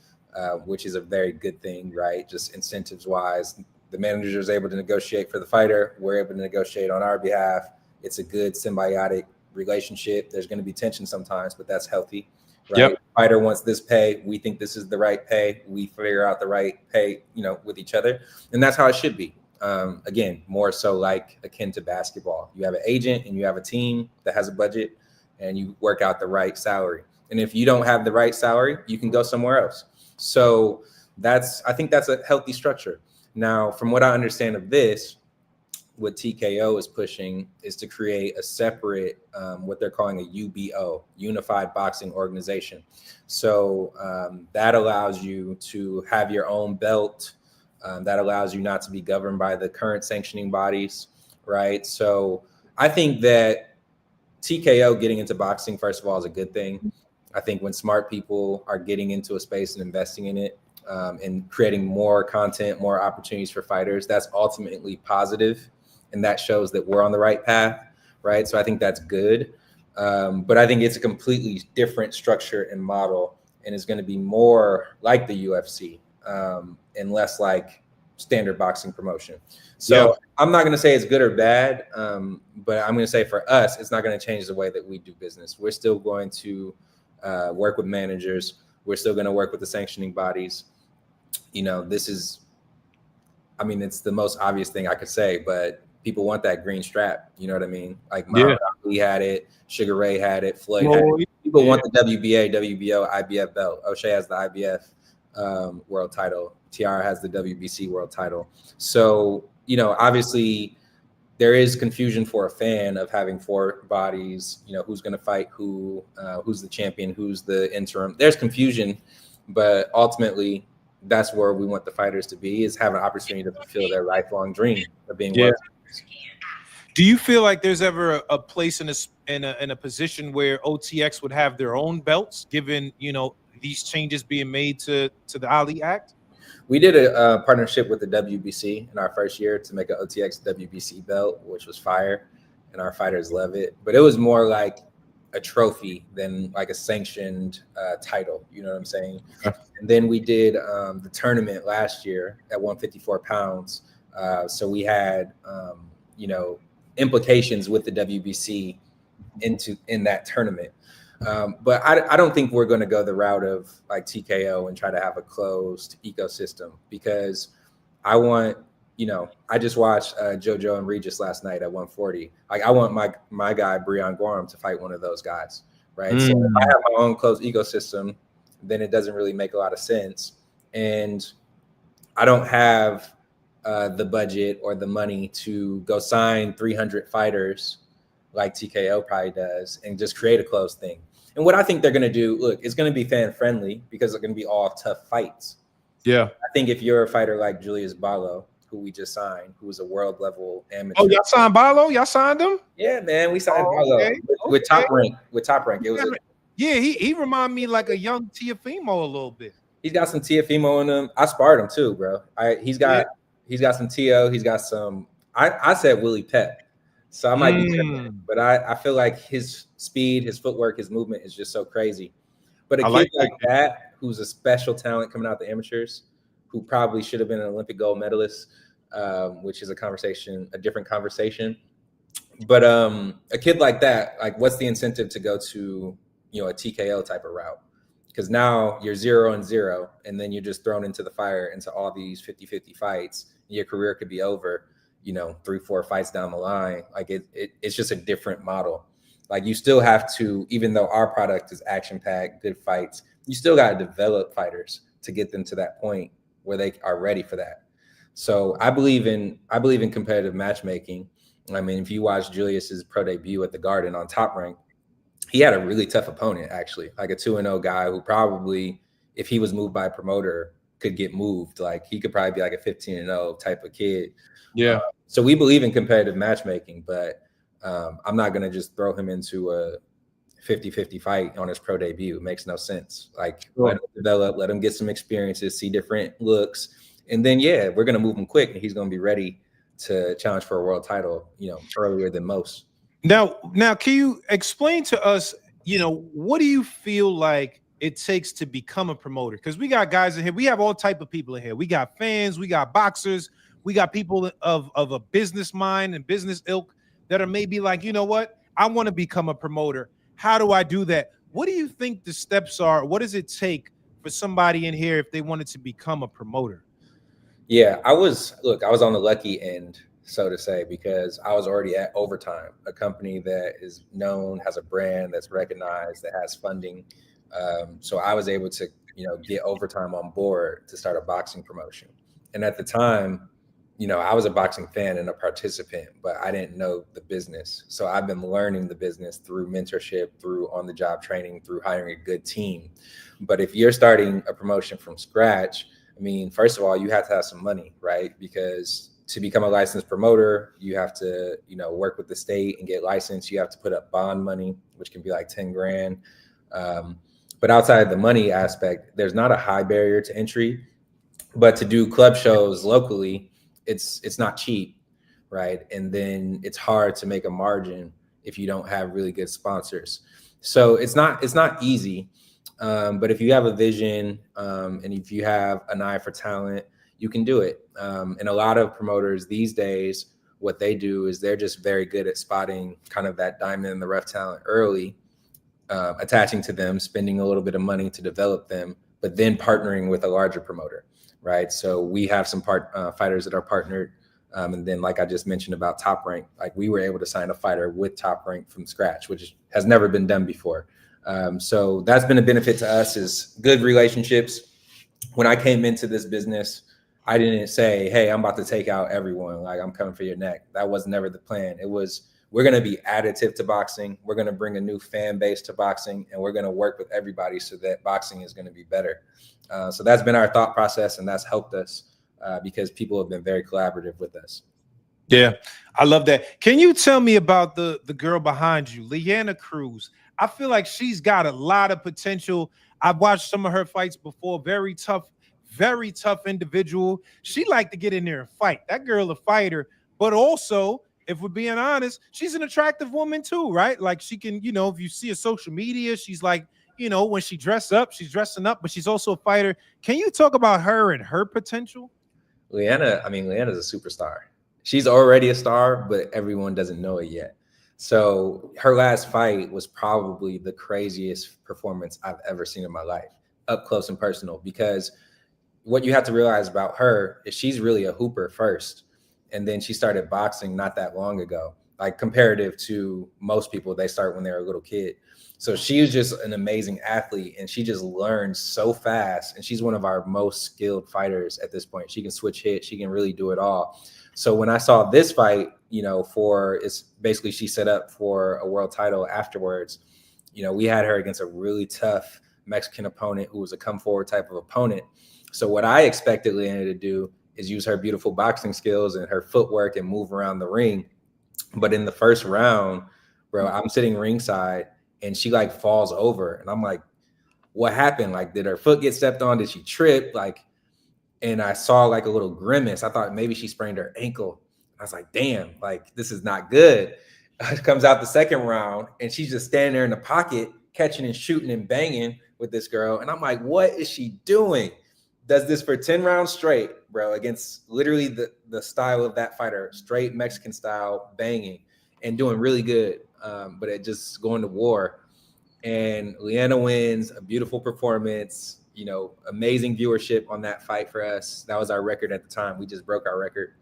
which is a very good thing, right? Just incentives wise, the manager is able to negotiate for the fighter. We're able to negotiate on our behalf. It's a good symbiotic relationship. There's going to be tension sometimes, but that's healthy, right? Yep. Fighter wants this pay. We think this is the right pay. We figure out the right pay, you know, with each other. And that's how it should be. Again, more so like akin to basketball. You have an agent and you have a team that has a budget and you work out the right salary. And if you don't have the right salary, you can go somewhere else. So I think that's a healthy structure. Now, from what I understand of this, what TKO is pushing is to create a separate, what they're calling a UBO, Unified Boxing Organization. So that allows you to have your own belt. That allows you not to be governed by the current sanctioning bodies, right? So I think that TKO getting into boxing, first of all, is a good thing. I think when smart people are getting into a space and investing in it, and creating more content, more opportunities for fighters, that's ultimately positive. And that shows that we're on the right path, right? So I think that's good. But I think it's a completely different structure and model, and it's going to be more like the UFC and less like standard boxing promotion. So yeah. I'm not going to say it's good or bad, but I'm going to say for us, it's not going to change the way that we do business. We're still going to work with managers. We're still going to work with the sanctioning bodies. You know, this is, I mean, it's the most obvious thing I could say, but people want that green strap. You know what I mean? Like Muhammad Ali had it, Sugar Ray had it, Floyd had it. People want the WBA, WBO, IBF belt. O'Shea has the IBF world title. Tiara has the WBC world title. So, you know, obviously there is confusion for a fan of having four bodies, you know, who's going to fight who, who's the champion, who's the interim. There's confusion, but ultimately that's where we want the fighters to be, is have an opportunity to fulfill their lifelong dream of being world champions. Do you feel like there's ever a place in a position where OTX would have their own belts, given, you know, these changes being made to the Ali Act? We did a partnership with the WBC in our first year to make an OTX WBC belt, which was fire, and our fighters love it. But it was more like a trophy than like a sanctioned title. You know what I'm saying? And then we did the tournament last year at 154 pounds. So we had, you know, implications with the WBC in that tournament. But I don't think we're going to go the route of like TKO and try to have a closed ecosystem, because I want, you know, I just watched JoJo and Regis last night at 140. Like I want my guy Breon Gorham to fight one of those guys, right? So if I have my own closed ecosystem, then it doesn't really make a lot of sense. And I don't have the budget or the money to go sign 300 fighters like TKO probably does and just create a closed thing. And what I think they're going to do, look, it's going to be fan friendly because they're going to be all tough fights. Yeah. I think if you're a fighter like Julius Barlow, who we just signed, who was a world level amateur. Oh, y'all signed Barlow? Y'all signed him? Yeah, man. We signed Barlow with Top Rank. With Top Rank. It was he remind me like a young Teofimo a little bit. He's got some Teofimo in him. I sparred him too, bro. He's got some Teo. He's got some, I said Willie Pep. So I might be tripping, but I feel like his speed, his footwork, his movement is just so crazy. But a kid like that, who's a special talent coming out the amateurs, who probably should have been an Olympic gold medalist, which is a different conversation. But a kid like that, like, what's the incentive to go to, you know, a TKO type of route? Because now you're 0-0, and then you're just thrown into the fire into all these 50-50 fights. And your career could be over, you know, 3-4 fights down the line. Like it's just a different model. Like you still have to, even though our product is action-packed, good fights, you still got to develop fighters to get them to that point where they are ready for that. So I believe in competitive matchmaking. I mean, if you watch Julius's pro debut at the Garden on Top Rank, he had a really tough opponent, actually, like a 2-0 guy who probably, if he was moved by a promoter, could get moved. Like he could probably be like a 15-0 type of kid. Yeah. So we believe in competitive matchmaking, but I'm not going to just throw him into a 50-50 fight on his pro debut. It makes no sense. Like let him develop, let him get some experiences, see different looks. And then, yeah, we're going to move him quick and he's going to be ready to challenge for a world title, earlier than most. Now, can you explain to us, what do you feel like it takes to become a promoter? Because we got guys in here. We have all type of people in here. We got fans. We got boxers. We got people of a business mind and business ilk that are maybe like, you know what? I want to become a promoter. How do I do that? What do you think the steps are? What does it take for somebody in here if they wanted to become a promoter? Yeah, I was on the lucky end, so to say, because I was already at Overtime, a company that is known, has a brand that's recognized, that has funding. So I was able to, get Overtime on board to start a boxing promotion. And at the time, I was a boxing fan and a participant, but I didn't know the business. So I've been learning the business through mentorship, through on-the-job training, through hiring a good team. But if you're starting a promotion from scratch, I mean, first of all, you have to have some money, right? Because to become a licensed promoter, you have to, work with the state and get licensed. You have to put up bond money, which can be like 10 grand. But outside the money aspect, there's not a high barrier to entry. But to do club shows locally, it's not cheap, right? And then it's hard to make a margin if you don't have really good sponsors. So it's not easy. But if you have a vision and if you have an eye for talent, you can do it. And a lot of promoters these days, what they do is they're just very good at spotting kind of that diamond in the rough talent early, attaching to them, spending a little bit of money to develop them, but then partnering with a larger promoter, right? So we have some fighters that are partnered. And then, like I just mentioned about Top Rank, like we were able to sign a fighter with Top Rank from scratch, which has never been done before. So that's been a benefit to us, is good relationships. When I came into this business, I didn't say, hey, I'm about to take out everyone. Like, I'm coming for your neck. That was never the plan. It was, we're going to be additive to boxing. We're going to bring a new fan base to boxing, and we're going to work with everybody so that boxing is going to be better. So that's been our thought process, and that's helped us because people have been very collaborative with us. Yeah, I love that. Can you tell me about the girl behind you, Leanna Cruz? I feel like she's got a lot of potential. I've watched some of her fights before. Very tough individual. She liked to get in there and fight. That girl a fighter, but also, if we're being honest, she's an attractive woman too, right? Like she can, if you see her social media, she's like, when she dress up, she's dressing up, but she's also a fighter. Can you talk about her and her potential? Leanna's a superstar. She's already a star, but everyone doesn't know it yet. So her last fight was probably the craziest performance I've ever seen in my life, up close and personal, because what you have to realize about her is she's really a hooper first. And then she started boxing not that long ago, like comparative to most people, they start when they're a little kid. So she was just an amazing athlete, and she just learned so fast. And she's one of our most skilled fighters at this point. She can switch hits. She can really do it all. So when I saw this fight, it's basically she set up for a world title afterwards. We had her against a really tough Mexican opponent who was a come forward type of opponent. So what I expected Leanna to do is use her beautiful boxing skills and her footwork and move around the ring. But in the first round, bro, I'm sitting ringside and she like falls over. And I'm like, what happened? Like, did her foot get stepped on? Did she trip? And I saw like a little grimace. I thought maybe she sprained her ankle. I was like, damn, like this is not good. It comes out the second round and she's just standing there in the pocket, catching and shooting and banging with this girl. And I'm like, what is she doing? Does this for 10 rounds straight, bro, against literally the style of that fighter, straight Mexican style, banging and doing really good. But it just going to war. And Leanna wins, a beautiful performance, amazing viewership on that fight for us. That was our record at the time. We just broke our record.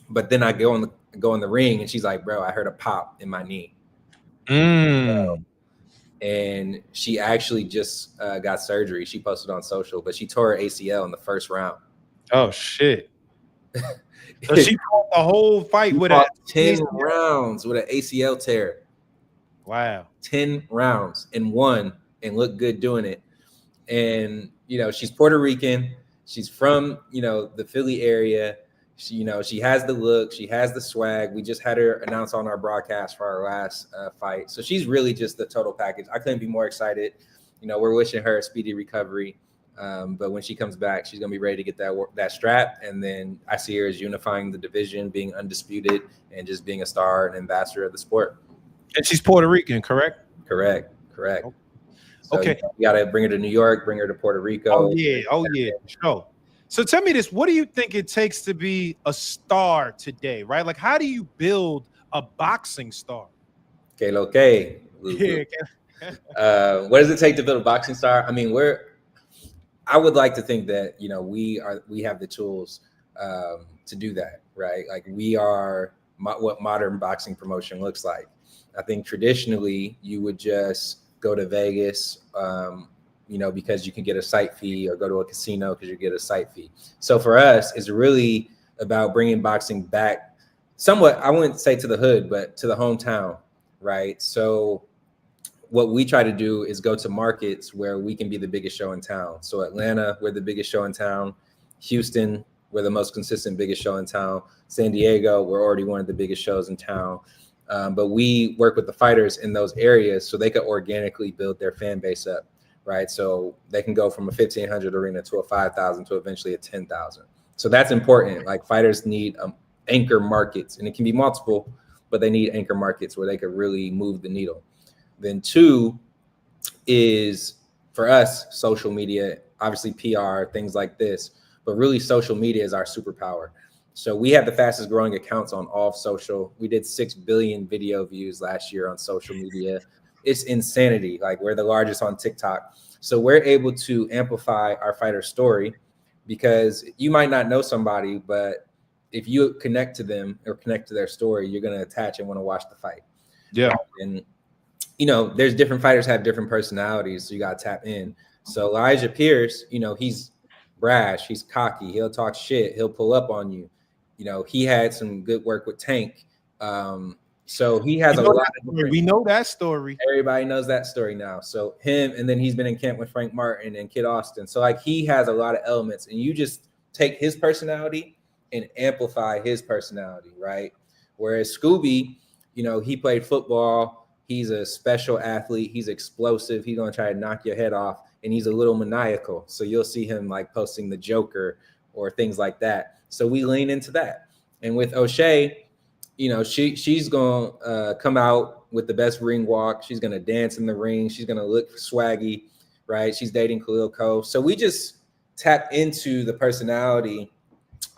But then I go in the ring and she's like, bro, I heard a pop in my knee. And she actually just got surgery. She posted on social, but she tore her ACL in the first round. Oh, shit. So she fought the whole fight with 10 rounds with an ACL tear. Wow. 10 rounds and won and looked good doing it. And, she's Puerto Rican. She's from, the Philly area. She, she has the look, she has the swag. We just had her announce on our broadcast for our last fight. So she's really just the total package. I couldn't be more excited. We're wishing her a speedy recovery. But when she comes back, she's going to be ready to get that strap. And then I see her as unifying the division, being undisputed, and just being a star and ambassador of the sport. And she's Puerto Rican, correct? Correct. So okay. You got to bring her to New York, bring her to Puerto Rico. Oh, yeah. Sure. So tell me this, what do you think it takes to be a star today, right? Like, how do you build a boxing star? Que lo que. What does it take to build a boxing star? I mean, I would like to think that, we have the tools to do that, right? Like we are what modern boxing promotion looks like. I think traditionally you would just go to Vegas, because you can get a site fee, or go to a casino because you get a site fee. So for us, it's really about bringing boxing back somewhat, I wouldn't say to the hood, but to the hometown, right? So what we try to do is go to markets where we can be the biggest show in town. So Atlanta, we're the biggest show in town. Houston, we're the most consistent biggest show in town. San Diego, we're already one of the biggest shows in town. But we work with the fighters in those areas so they could organically build their fan base up, right? So they can go from a 1,500 arena to a 5,000 to eventually a 10,000. So that's important. Like fighters need anchor markets, and it can be multiple, but they need anchor markets where they could really move the needle. Then 2 is, for us, social media, obviously PR, things like this, but really social media is our superpower. So we have the fastest growing accounts on all of social. We did 6 billion video views last year on social media. It's insanity. Like we're the largest on TikTok. So we're able to amplify our fighter story, because you might not know somebody, but if you connect to them or connect to their story, you're going to attach and want to watch the fight. Yeah. And there's different fighters have different personalities, so you got to tap in. So Elijah Pierce, he's brash, he's cocky, he'll talk shit, he'll pull up on you. He had some good work with Tank. So he has a lot of different, we know that story. Everybody knows that story now. So him, and then he's been in camp with Frank Martin and Kid Austin. So like he has a lot of elements, and you just take his personality and amplify his personality, right? Whereas Scooby, he played football. He's a special athlete. He's explosive. He's going to try to knock your head off, and he's a little maniacal. So you'll see him like posting the Joker or things like that. So we lean into that. And with O'Shea, she's going to come out with the best ring walk. She's going to dance in the ring. She's going to look swaggy, right? She's dating Khalil Cove. So we just tap into the personality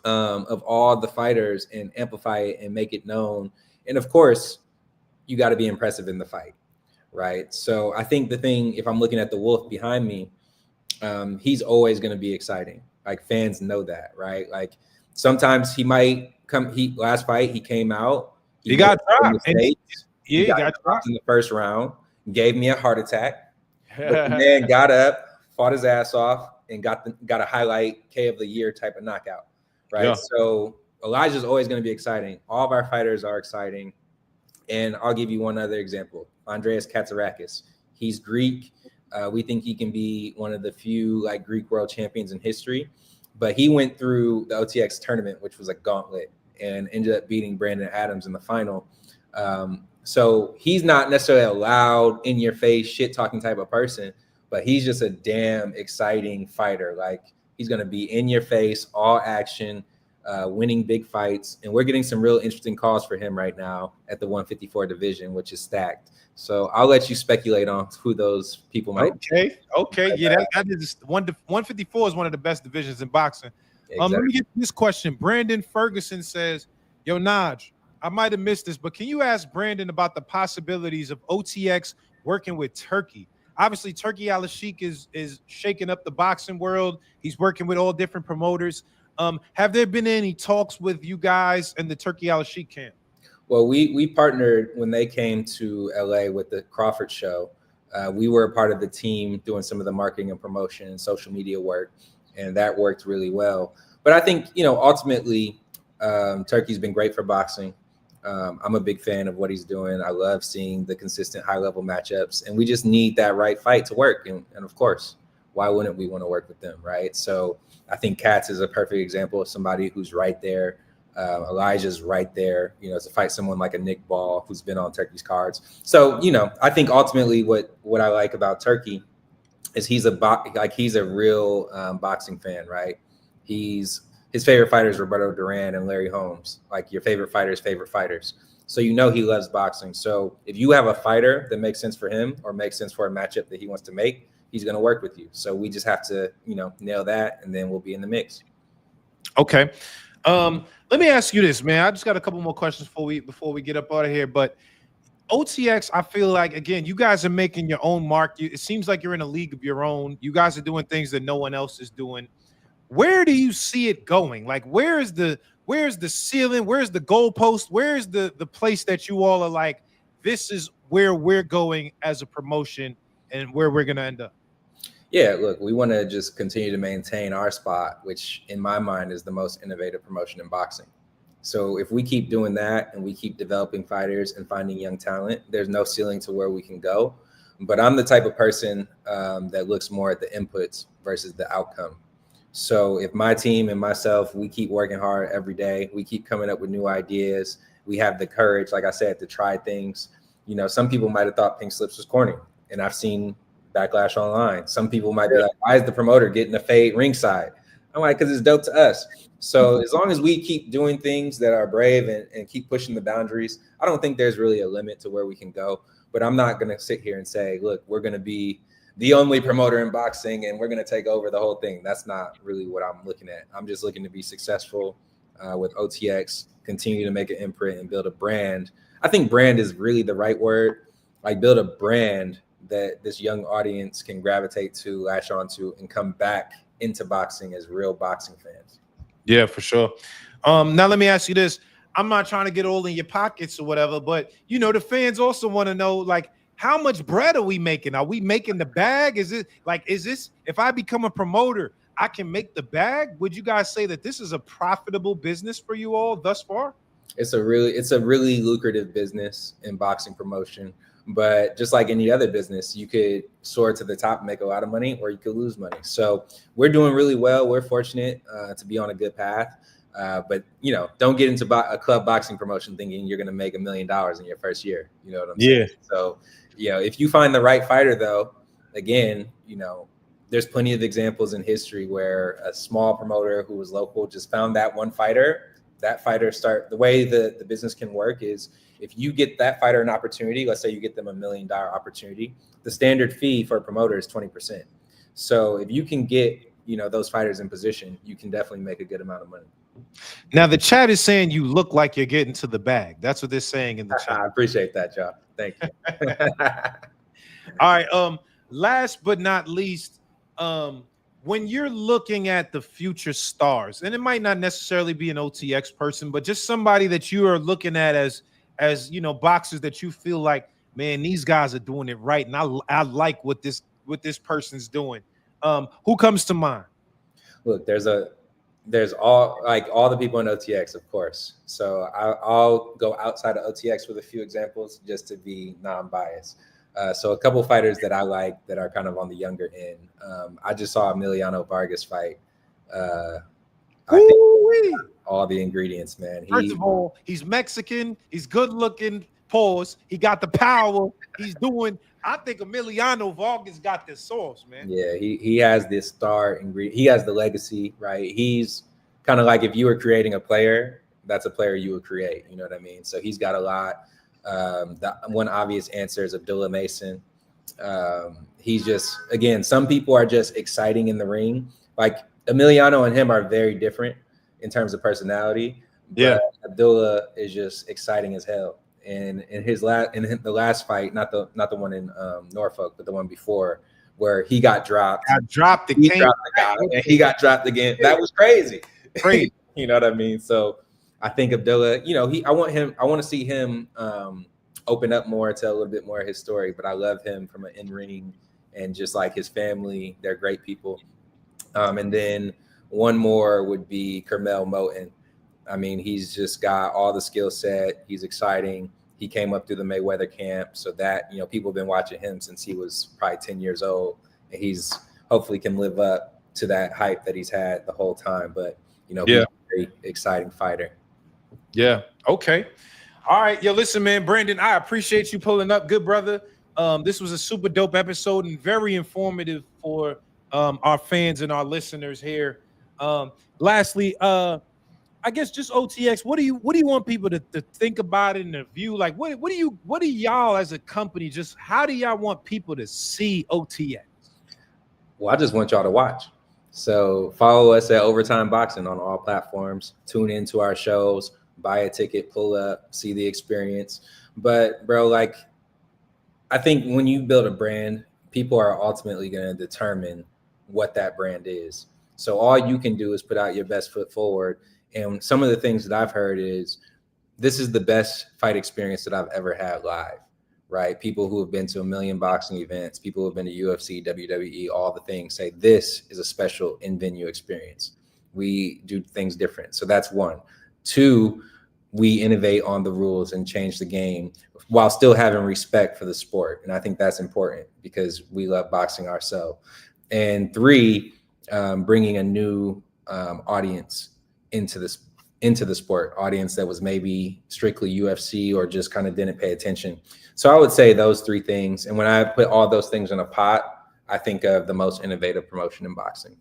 of all the fighters and amplify it and make it known. And of course, you got to be impressive in the fight, right? So I think the thing, if I'm looking at the Wolf behind me, he's always going to be exciting. Like fans know that, right? Like sometimes he might come. Last fight he came out. He got dropped. He got dropped in the first round. Gave me a heart attack. But the man got up, fought his ass off, and got a highlight K of the year type of knockout, right? Yeah. So Elijah's always going to be exciting. All of our fighters are exciting. And I'll give you one other example. Andreas Katsarakis. He's Greek. We think he can be one of the few like Greek world champions in history. But he went through the OTX tournament, which was a gauntlet, and ended up beating Brandon Adams in the final. So he's not necessarily a loud, in-your-face, shit-talking type of person, but he's just a damn exciting fighter. Like he's going to be in your face, all action, winning big fights. And we're getting some real interesting calls for him right now at the 154 division, which is stacked. So I'll let you speculate on who those people might be. Okay. Yeah, that is 154 is one of the best divisions in boxing. Exactly. Let me get this question. Brandon Ferguson says, yo, Naj, I might have missed this, but can you ask Brandon about the possibilities of OTX working with Turkey? Obviously, Turkey Al-Sheikh is shaking up the boxing world. He's working with all different promoters. Have there been any talks with you guys and the Turkey Al-Sheikh camp? Well, we partnered when they came to LA with the Crawford show. We were a part of the team doing some of the marketing and promotion and social media work, and that worked really well. But I think, ultimately, Turkey's been great for boxing. I'm a big fan of what he's doing. I love seeing the consistent high-level matchups, and we just need that right fight to work. And of course, why wouldn't we want to work with them, right? So I think Katz is a perfect example of somebody who's right there. Elijah's right there, to fight someone like a Nick Ball who's been on Turkey's cards. So, I think ultimately what I like about Turkey is he's a real boxing fan, right? His favorite fighters, Roberto Duran and Larry Holmes, like your favorite fighters' favorite fighters. So he loves boxing. So if you have a fighter that makes sense for him or makes sense for a matchup that he wants to make, he's going to work with you. So we just have to, nail that, and then we'll be in the mix. Okay. Let me ask you this, man. I just got a couple more questions before we get up out of here. But OTX, I feel like, again, you guys are making your own mark. It seems like you're in a league of your own. You guys are doing things that no one else is doing. Where do you see it going? Like, where's the ceiling? Where's the goalpost? Where's the place that you all are like, this is where we're going as a promotion and where we're going to end up? Yeah, look, we want to just continue to maintain our spot, which in my mind is the most innovative promotion in boxing. So if we keep doing that and we keep developing fighters and finding young talent, there's no ceiling to where we can go. But I'm the type of person that looks more at the inputs versus the outcome. So if my team and myself, we keep working hard every day, we keep coming up with new ideas, we have the courage, like I said, to try things. Some people might have thought Pink Slips was corny, and I've seen backlash online. Some people might be like, why is the promoter getting a fade ringside? I'm like, because it's dope to us. So as long as we keep doing things that are brave and keep pushing the boundaries, I don't think there's really a limit to where we can go. But I'm not going to sit here and say, look, we're going to be the only promoter in boxing and we're going to take over the whole thing. That's not really what I'm looking at. I'm just looking to be successful with OTX, continue to make an imprint and build a brand. I think brand is really the right word. Like, build a brand that this young audience can gravitate to, latch onto, and come back into boxing as real boxing fans. Yeah, for sure. Now let me ask you this. I'm not trying to get all in your pockets or whatever, but the fans also want to know, like, how much bread are we making? Are we making the bag? Is this, if I become a promoter, I can make the bag? Would you guys say that this is a profitable business for you all thus far? It's a really lucrative business in boxing promotion. But just like any other business, you could soar to the top and make a lot of money, or you could lose money. So we're doing really well. We're fortunate to be on a good path. But, don't get into a club boxing promotion thinking you're going to make $1 million in your first year. You know what I'm saying? So, if you find the right fighter, though, again, there's plenty of examples in history where a small promoter who was local just found that one fighter. That fighter the way the business can work is, if you get that fighter an opportunity, let's say you get them $1 million opportunity, the standard fee for a promoter is 20%. So if you can get, those fighters in position, you can definitely make a good amount of money. Now the chat is saying you look like you're getting to the bag. That's what they're saying in the chat. I appreciate that, Joe. Thank you. All right. Last but not least, when you're looking at the future stars, and it might not necessarily be an OTX person, but just somebody that you are looking at as boxers that you feel like, man, these guys are doing it right, and I like what this person's doing. Who comes to mind? Look, there's all the people in OTX, of course. So I'll go outside of OTX with a few examples just to be non-biased. So a couple fighters that I like that are kind of on the younger end. I just saw Emiliano Vargas fight. I think all the ingredients, man. First of all, he's Mexican. He's good looking. Pause. He got the power. He's doing. I think Emiliano Vargas got this sauce, man. Yeah, he has this star ingredient. He has the legacy, right? He's kind of like, if you were creating a player, that's a player you would create. You know what I mean? So he's got a lot. The one obvious answer is Abdullah Mason. He's just, again, some people are just exciting in the ring. Like, Emiliano and him are very different in terms of personality. Yeah, Abdullah is just exciting as hell. And in the last fight, not the one in Norfolk, but the one before, where he got dropped. He dropped the guy, and he got dropped again. That was crazy. Crazy. You know what I mean? So I think Abdullah, I want to see him open up more, tell a little bit more of his story. But I love him from an in-ring, and just like his family, they're great people. And then one more would be Kermel Moten. I mean, he's just got all the skill set. He's exciting. He came up through the Mayweather camp, so that, people have been watching him since he was probably 10 years old. And he's hopefully can live up to that hype that he's had the whole time. But he's Yeah. a very exciting fighter. Yeah. Okay. All right. Yo, listen, man, Brandon, I appreciate you pulling up, good brother. This was a super dope episode and very informative for our fans and our listeners here. Lastly, I guess just OTX. What do you want people to think about it and the view? Like, what do y'all as a company? Just how do y'all want people to see OTX? Well, I just want y'all to watch. So follow us at Overtime Boxing on all platforms. Tune into our shows. Buy a ticket. Pull up. See the experience. But bro, like, I think when you build a brand, people are ultimately going to determine what that brand is. So all you can do is put out your best foot forward. And some of the things that I've heard is this is the best fight experience that I've ever had live, right? People who have been to a million boxing events, people who have been to UFC, WWE, all the things say this is a special in-venue experience. We do things different. So that's one. Two, we innovate on the rules and change the game while still having respect for the sport. And I think that's important because we love boxing ourselves. And three, bringing a new audience into the sport, audience that was maybe strictly UFC or just kind of didn't pay attention. So I would say those three things. And when I put all those things in a pot, I think of the most innovative promotion in boxing.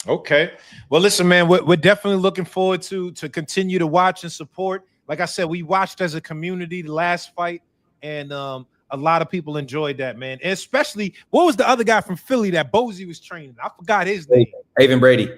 Okay. Well, listen, man, we're definitely looking forward to continue to watch and support. Like I said, we watched as a community the last fight, and a lot of people enjoyed that, man. And especially, what was the other guy from Philly that Bozy was training? I forgot his name. Haven Brady.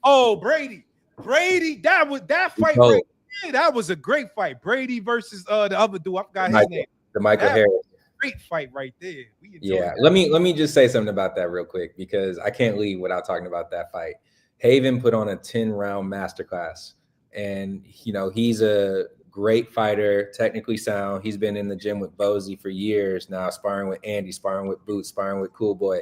Oh, Brady, that fight right there, that was a great fight. Brady versus the other dude. I forgot his name. Michael Harris. Great fight right there. Yeah, let me just say something about that real quick because I can't leave without talking about that fight. Haven put on a 10-round masterclass, and he's a great fighter, technically sound. He's been in the gym with Bozy for years now, sparring with Andy, sparring with Boots, sparring with Cool Boy.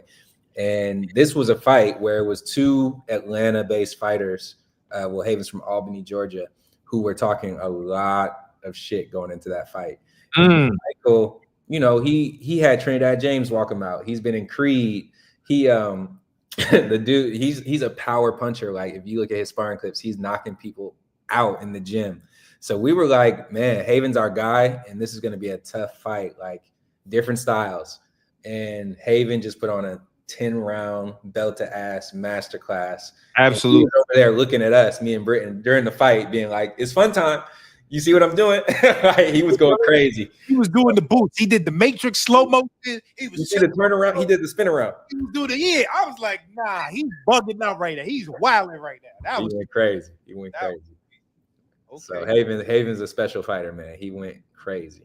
And this was a fight where it was two Atlanta-based fighters. Haven's from Albany, Georgia, who were talking a lot of shit going into that fight. Michael, he had Trinidad James walk him out. He's been in Creed. He the dude, he's a power puncher. Like if you look at his sparring clips, he's knocking people out in the gym. So we were like, man, Haven's our guy, and this is going to be a tough fight, like different styles. And Haven just put on a 10-round belt to ass masterclass. Absolutely. He was over there looking at us, me and Britton, during the fight, being like, "It's fun time. You see what I'm doing?" He was going crazy. He was doing the boots. He did the Matrix slow motion. He was the turnaround. He did the spin around. He was doing the I was like, nah, he's bugging out right now. He's wilding right now. He went crazy. Okay. So Haven's a special fighter, man. He went crazy.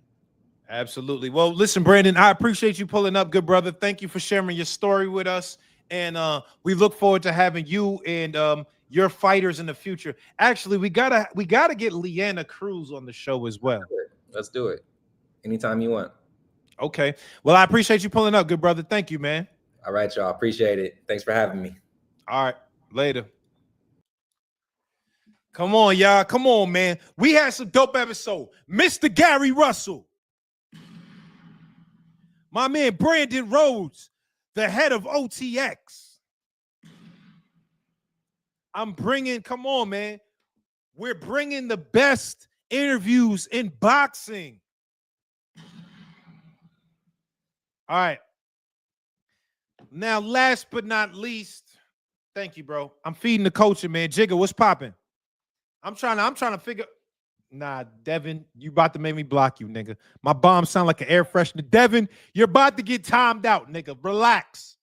Absolutely. Well, listen, Brandon, I appreciate you pulling up, good brother. Thank you for sharing your story with us. And we look forward to having you and your fighters in the future. Actually, we gotta get Leanna Cruz on the show as well. Let's do it. Anytime you want. Okay. Well, I appreciate you pulling up, good brother. Thank you, man. All right, y'all. Appreciate it. Thanks for having me. All right. Later. Come on, y'all. Come on, man. We had some dope episode. Mr. Gary Russell. My man, Brandon Rhodes, the head of OTX. Come on, man. We're bringing the best interviews in boxing. All right. Now, last but not least, thank you, bro. I'm feeding the culture, man. Jigga, what's popping? I'm trying to figure. Nah, Devin, you about to make me block you, nigga. My bomb sound like an air freshener. Devin, you're about to get timed out, nigga. Relax.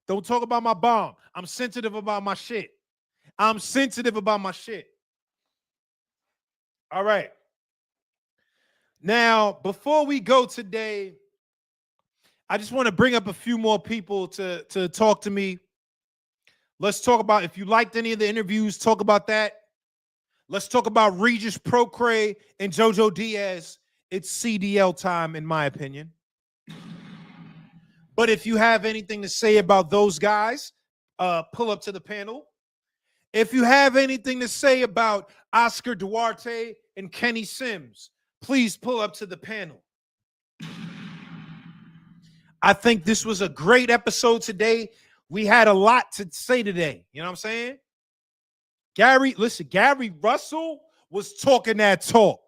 Don't talk about my bomb. I'm sensitive about my shit. All right. Now, before we go today, I just want to bring up a few more people to talk to me. Let's talk about, if you liked any of the interviews, talk about that. Let's talk about Regis Procre and Jojo Diaz. It's CDL time, in my opinion. But if you have anything to say about those guys, pull up to the panel. If you have anything to say about Oscar Duarte and Kenny Sims, please pull up to the panel. I think this was a great episode today. We had a lot to say today. You know what I'm saying? Gary Russell was talking that talk.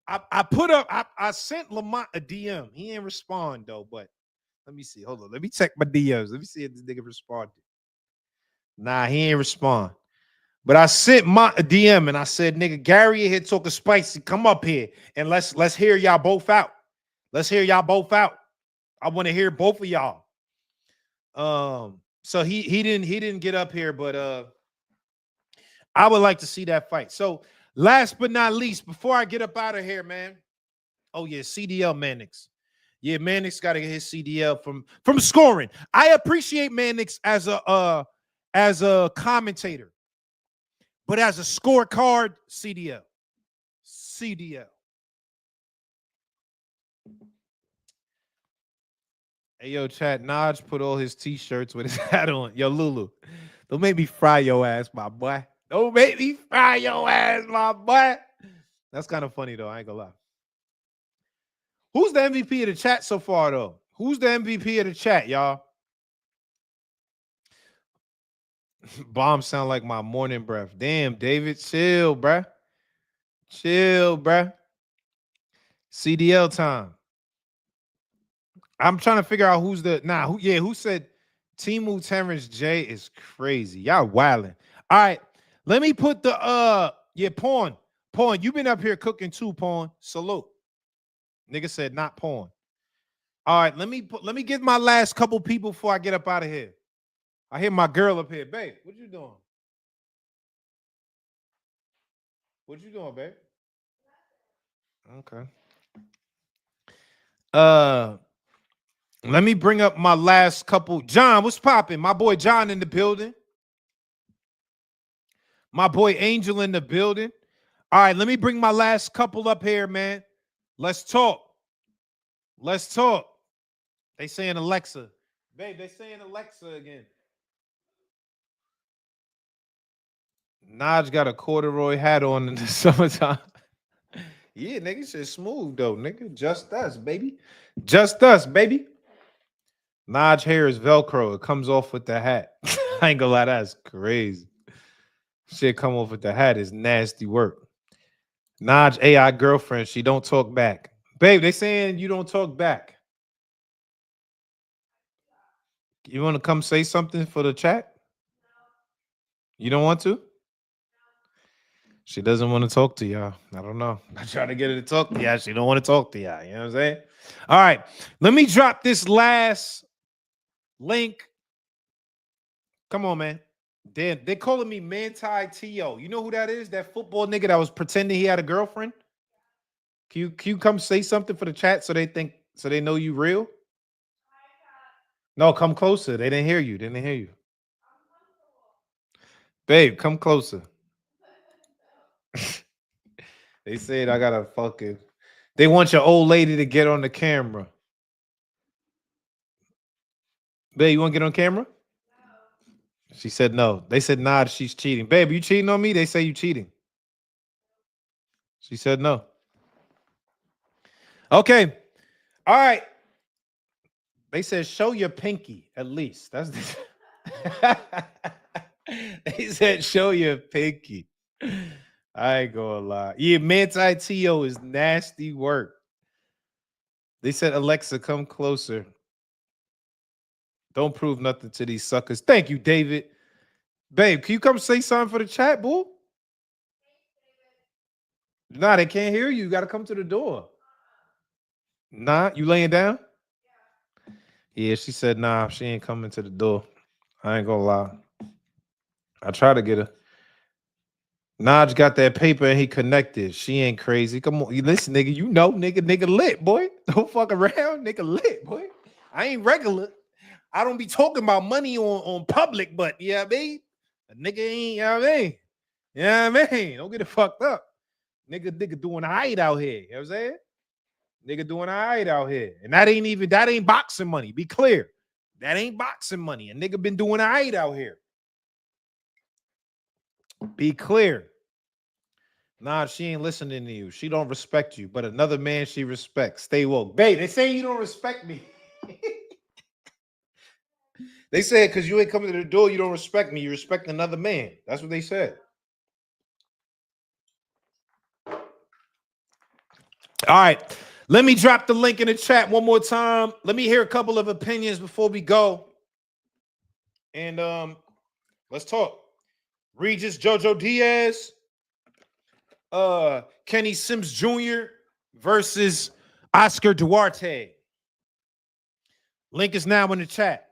I sent Lamont a DM. He ain't respond though, but let me see. Hold on. Let me check my DMs. Let me see if this nigga responded. Nah, he ain't respond. But I sent my a DM and I said, nigga, Gary here talking spicy. Come up here and let's hear y'all both out. Let's hear y'all both out. I want to hear both of y'all. So he didn't get up here, but I would like to see that fight. So last but not least, before I get up out of here, man. Oh yeah, CDL Mannix. Yeah, Mannix got to get his CDL from scoring. I appreciate Mannix as a commentator, but as a scorecard, CDL. Hey, yo, chat, Naj put all his T-shirts with his hat on. Yo, Lulu, don't make me fry your ass, my boy. Don't make me fry your ass, my boy. That's kind of funny, though. I ain't gonna lie. Who's the MVP of the chat so far, though? Who's the MVP of the chat, y'all? Bomb sound like my morning breath. Damn, David, chill, bruh. Chill, bruh. CDL time. I'm trying to figure out who's the who said Timu Terrence J is crazy. Y'all wilding. All right, let me put the Pawn, you been up here cooking too, Pawn. Salute. Nigga said not Pawn. All right, let me get my last couple people before I get up out of here. I hear my girl up here. Babe, what you doing? What you doing, babe? Okay. Let me bring up my last couple. John, what's popping? My boy John in the building. My boy Angel in the building. All right, let me bring my last couple up here, man. Let's talk. They saying Alexa. Babe, they saying Alexa again. Naj got a corduroy hat on in the summertime. Yeah, nigga, shit smooth though, nigga. Just us, baby. Naj hair is Velcro. It comes off with the hat. I ain't gonna lie, that's crazy. Shit come off with the hat is nasty work. Naj AI girlfriend, she don't talk back. Babe, they saying you don't talk back. You want to come say something for the chat? You don't want to? She doesn't want to talk to y'all. I don't know. I try to get her to talk to y'all. She don't want to talk to y'all. You know what I'm saying? All right. Let me drop this last link. Come on, man. They're calling me Manti T.O. You know who that is? That football nigga that was pretending he had a girlfriend? Can you come say something for the chat so they know you real? No, come closer. They didn't hear you. Babe, come closer. They said I gotta they want your old lady to get on the camera. Babe, you want to get on camera? No. She said no. They said nah, she's cheating. Babe, you cheating on me? They say you cheating. She said no. Okay. All right. They said show your pinky at least. That's They said show your pinky. I ain't gonna lie. Yeah, Manti T.O. is nasty work. They said, Alexa, come closer. Don't prove nothing to these suckers. Thank you, David. Babe, can you come say something for the chat, boo? Nah, they can't hear you. You got to come to the door. Nah, you laying down? Yeah, she said, nah, she ain't coming to the door. I ain't gonna lie. I try to get her. Naj got that paper and he connected. She ain't crazy. Come on. Listen, nigga, you know, nigga lit, boy. Don't fuck around. Nigga lit, boy. I ain't regular. I don't be talking about money on public, but yeah, me. A nigga ain't, you know what I mean? Yeah, man. Don't get it fucked up. Nigga doing all right out here. You know what I'm saying? Nigga doing all right out here. And that ain't boxing money. Be clear. That ain't boxing money. A nigga been doing all right out here. Be clear. Nah, she ain't listening to you. She don't respect you, but another man she respects. Stay woke. Babe, they say you don't respect me. They said because you ain't coming to the door, you don't respect me. You respect another man. That's what they said. All right. Let me drop the link in the chat one more time. Let me hear a couple of opinions before we go. And let's talk. Regis Jojo Diaz, Kenny Sims Jr. versus Oscar Duarte. Link is now in the chat.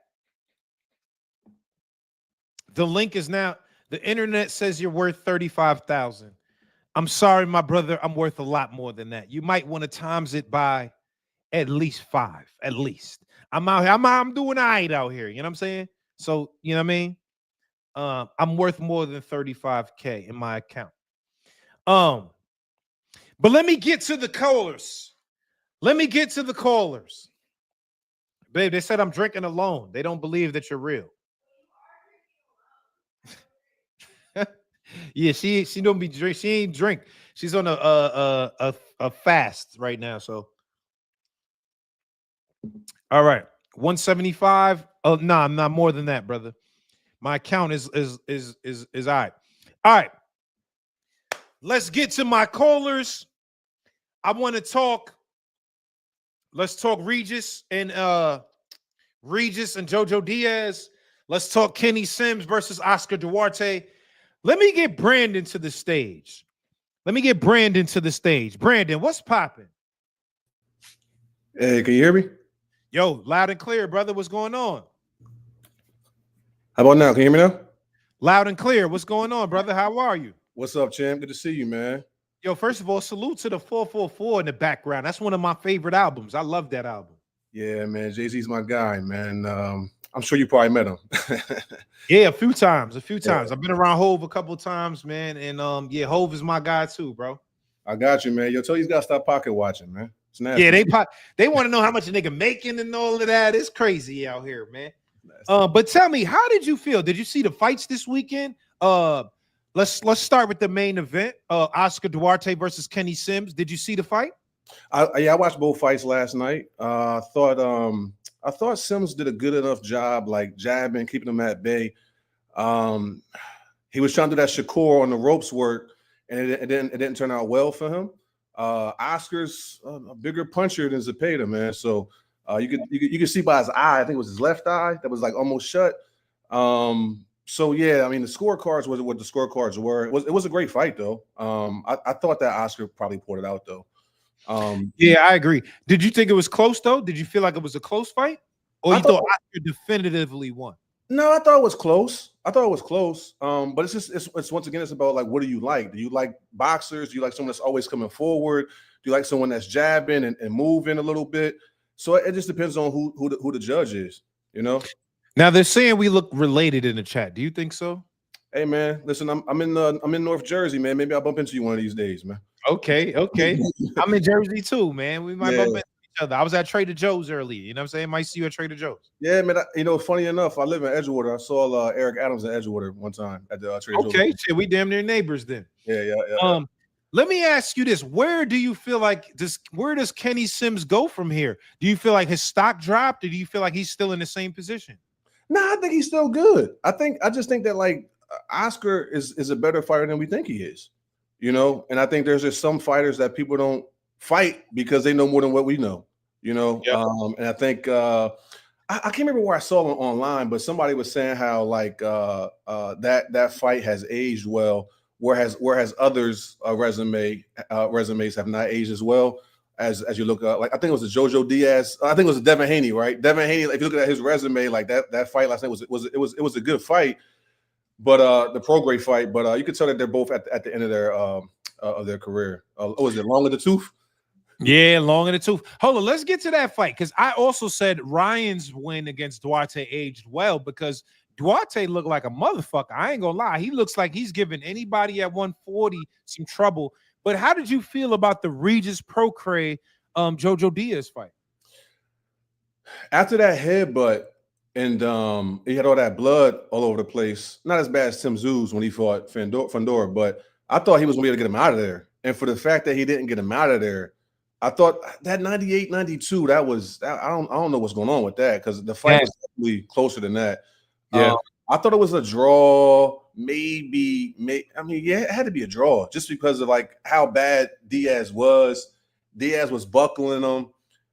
The link is now, the internet says you're worth 35,000. I'm sorry, my brother, I'm worth a lot more than that. You might want to times it by at least 5, at least. I'm out here, I'm doing all right out here, you know what I'm saying? So, you know what I mean? I'm worth more than 35K in my account. But let me get to the callers. Babe, they said I'm drinking alone. They don't believe that you're real. Yeah, she don't be drink. She ain't drink. She's on a fast right now. So, all right, 175. Oh, no, I'm not more than that, brother. My account is all right. All right. Let's get to my callers. I want to talk. Let's talk Regis and Jojo Diaz. Let's talk Kenny Sims versus Oscar Duarte. Let me get Brandon to the stage. Brandon, what's popping? Hey, can you hear me? Yo, loud and clear, brother. What's going on? How about now? Can you hear me now? Loud and clear. What's going on, brother? How are you? What's up, champ? Good to see you, man. Yo, first of all, salute to the 444 in the background. That's one of my favorite albums. I love that album. Yeah, man. Jay-Z's my guy, man. I'm sure you probably met him. Yeah, a few times. Yeah. I've been around Hove a couple times, man. And yeah, Hove is my guy too, bro. I got you, man. Yo, tell you got to stop pocket watching, man. It's nasty. Yeah, they want to know how much a nigga making and all of that. It's crazy out here, man. But tell me, how did you feel? Did you see the fights this weekend? Let's start with the main event. Oscar Duarte versus Kenny Sims. Did you see the fight? I watched both fights last night. I thought Sims did a good enough job, like jabbing, keeping him at bay. He was trying to do that Shakur on the ropes work, and it didn't turn out well for him. Oscar's a bigger puncher than Zepeda, man. So you could see by his eye, I think it was his left eye that was like almost shut. So yeah, I mean the scorecards was what the scorecards were. It was a great fight though. I thought that Oscar probably pulled it out though. Yeah, I agree. Did you think it was close though? Did you feel like it was a close fight, or you thought Oscar definitively won? No, I thought it was close. But it's once again, it's about like, what do you like? Do you like boxers? Do you like someone that's always coming forward? Do you like someone that's jabbing and moving a little bit? So it just depends on who the judge is, you know. Now they're saying we look related in the chat. Do you think so? Hey man, listen, I'm in North Jersey, man. Maybe I'll bump into you one of these days, man. Okay. I'm in Jersey too, man. We might bump into each other. I was at Trader Joe's earlier. You know what I'm saying? Might see you at Trader Joe's. Yeah, man. Funny enough, I live in Edgewater. I saw Eric Adams in Edgewater one time at the Trader Joe's. Okay, shit, we damn near neighbors then. Yeah. Let me ask you this: where do you feel like where does Kenny Sims go from here? Do you feel like his stock dropped, or do you feel like he's still in the same position? No, I think he's still good. I just think that like Oscar is a better fighter than we think he is, you know. And I think there's just some fighters that people don't fight because they know more than what we know, you know. Yep. And I think I can't remember where I saw it online, but somebody was saying how like that fight has aged well, whereas others resumes have not aged as well. As you look up, like I think it was a Jojo Diaz. I think it was a Devin Haney, right? Devin Haney. Like, if you look at his resume, like that fight last night was a good fight, but the Prograis fight. But you could tell that they're both at the end of their career. Was it long in the tooth? Yeah, long in the tooth. Hold on, let's get to that fight because I also said Ryan's win against Duarte aged well because Duarte looked like a motherfucker. I ain't gonna lie, he looks like he's giving anybody at 140 some trouble. But how did you feel about the Regis Prograis Jojo Diaz fight? After that headbutt and he had all that blood all over the place, not as bad as Tim Tszyu when he fought Fundora, but I thought he was going to be able to get him out of there. And for the fact that he didn't get him out of there, I thought that 98, 92, I don't know what's going on with that because the fight was definitely closer than that. Yeah. I thought it was a draw, maybe. I mean, yeah, it had to be a draw just because of like how bad Diaz was. Diaz was buckling him.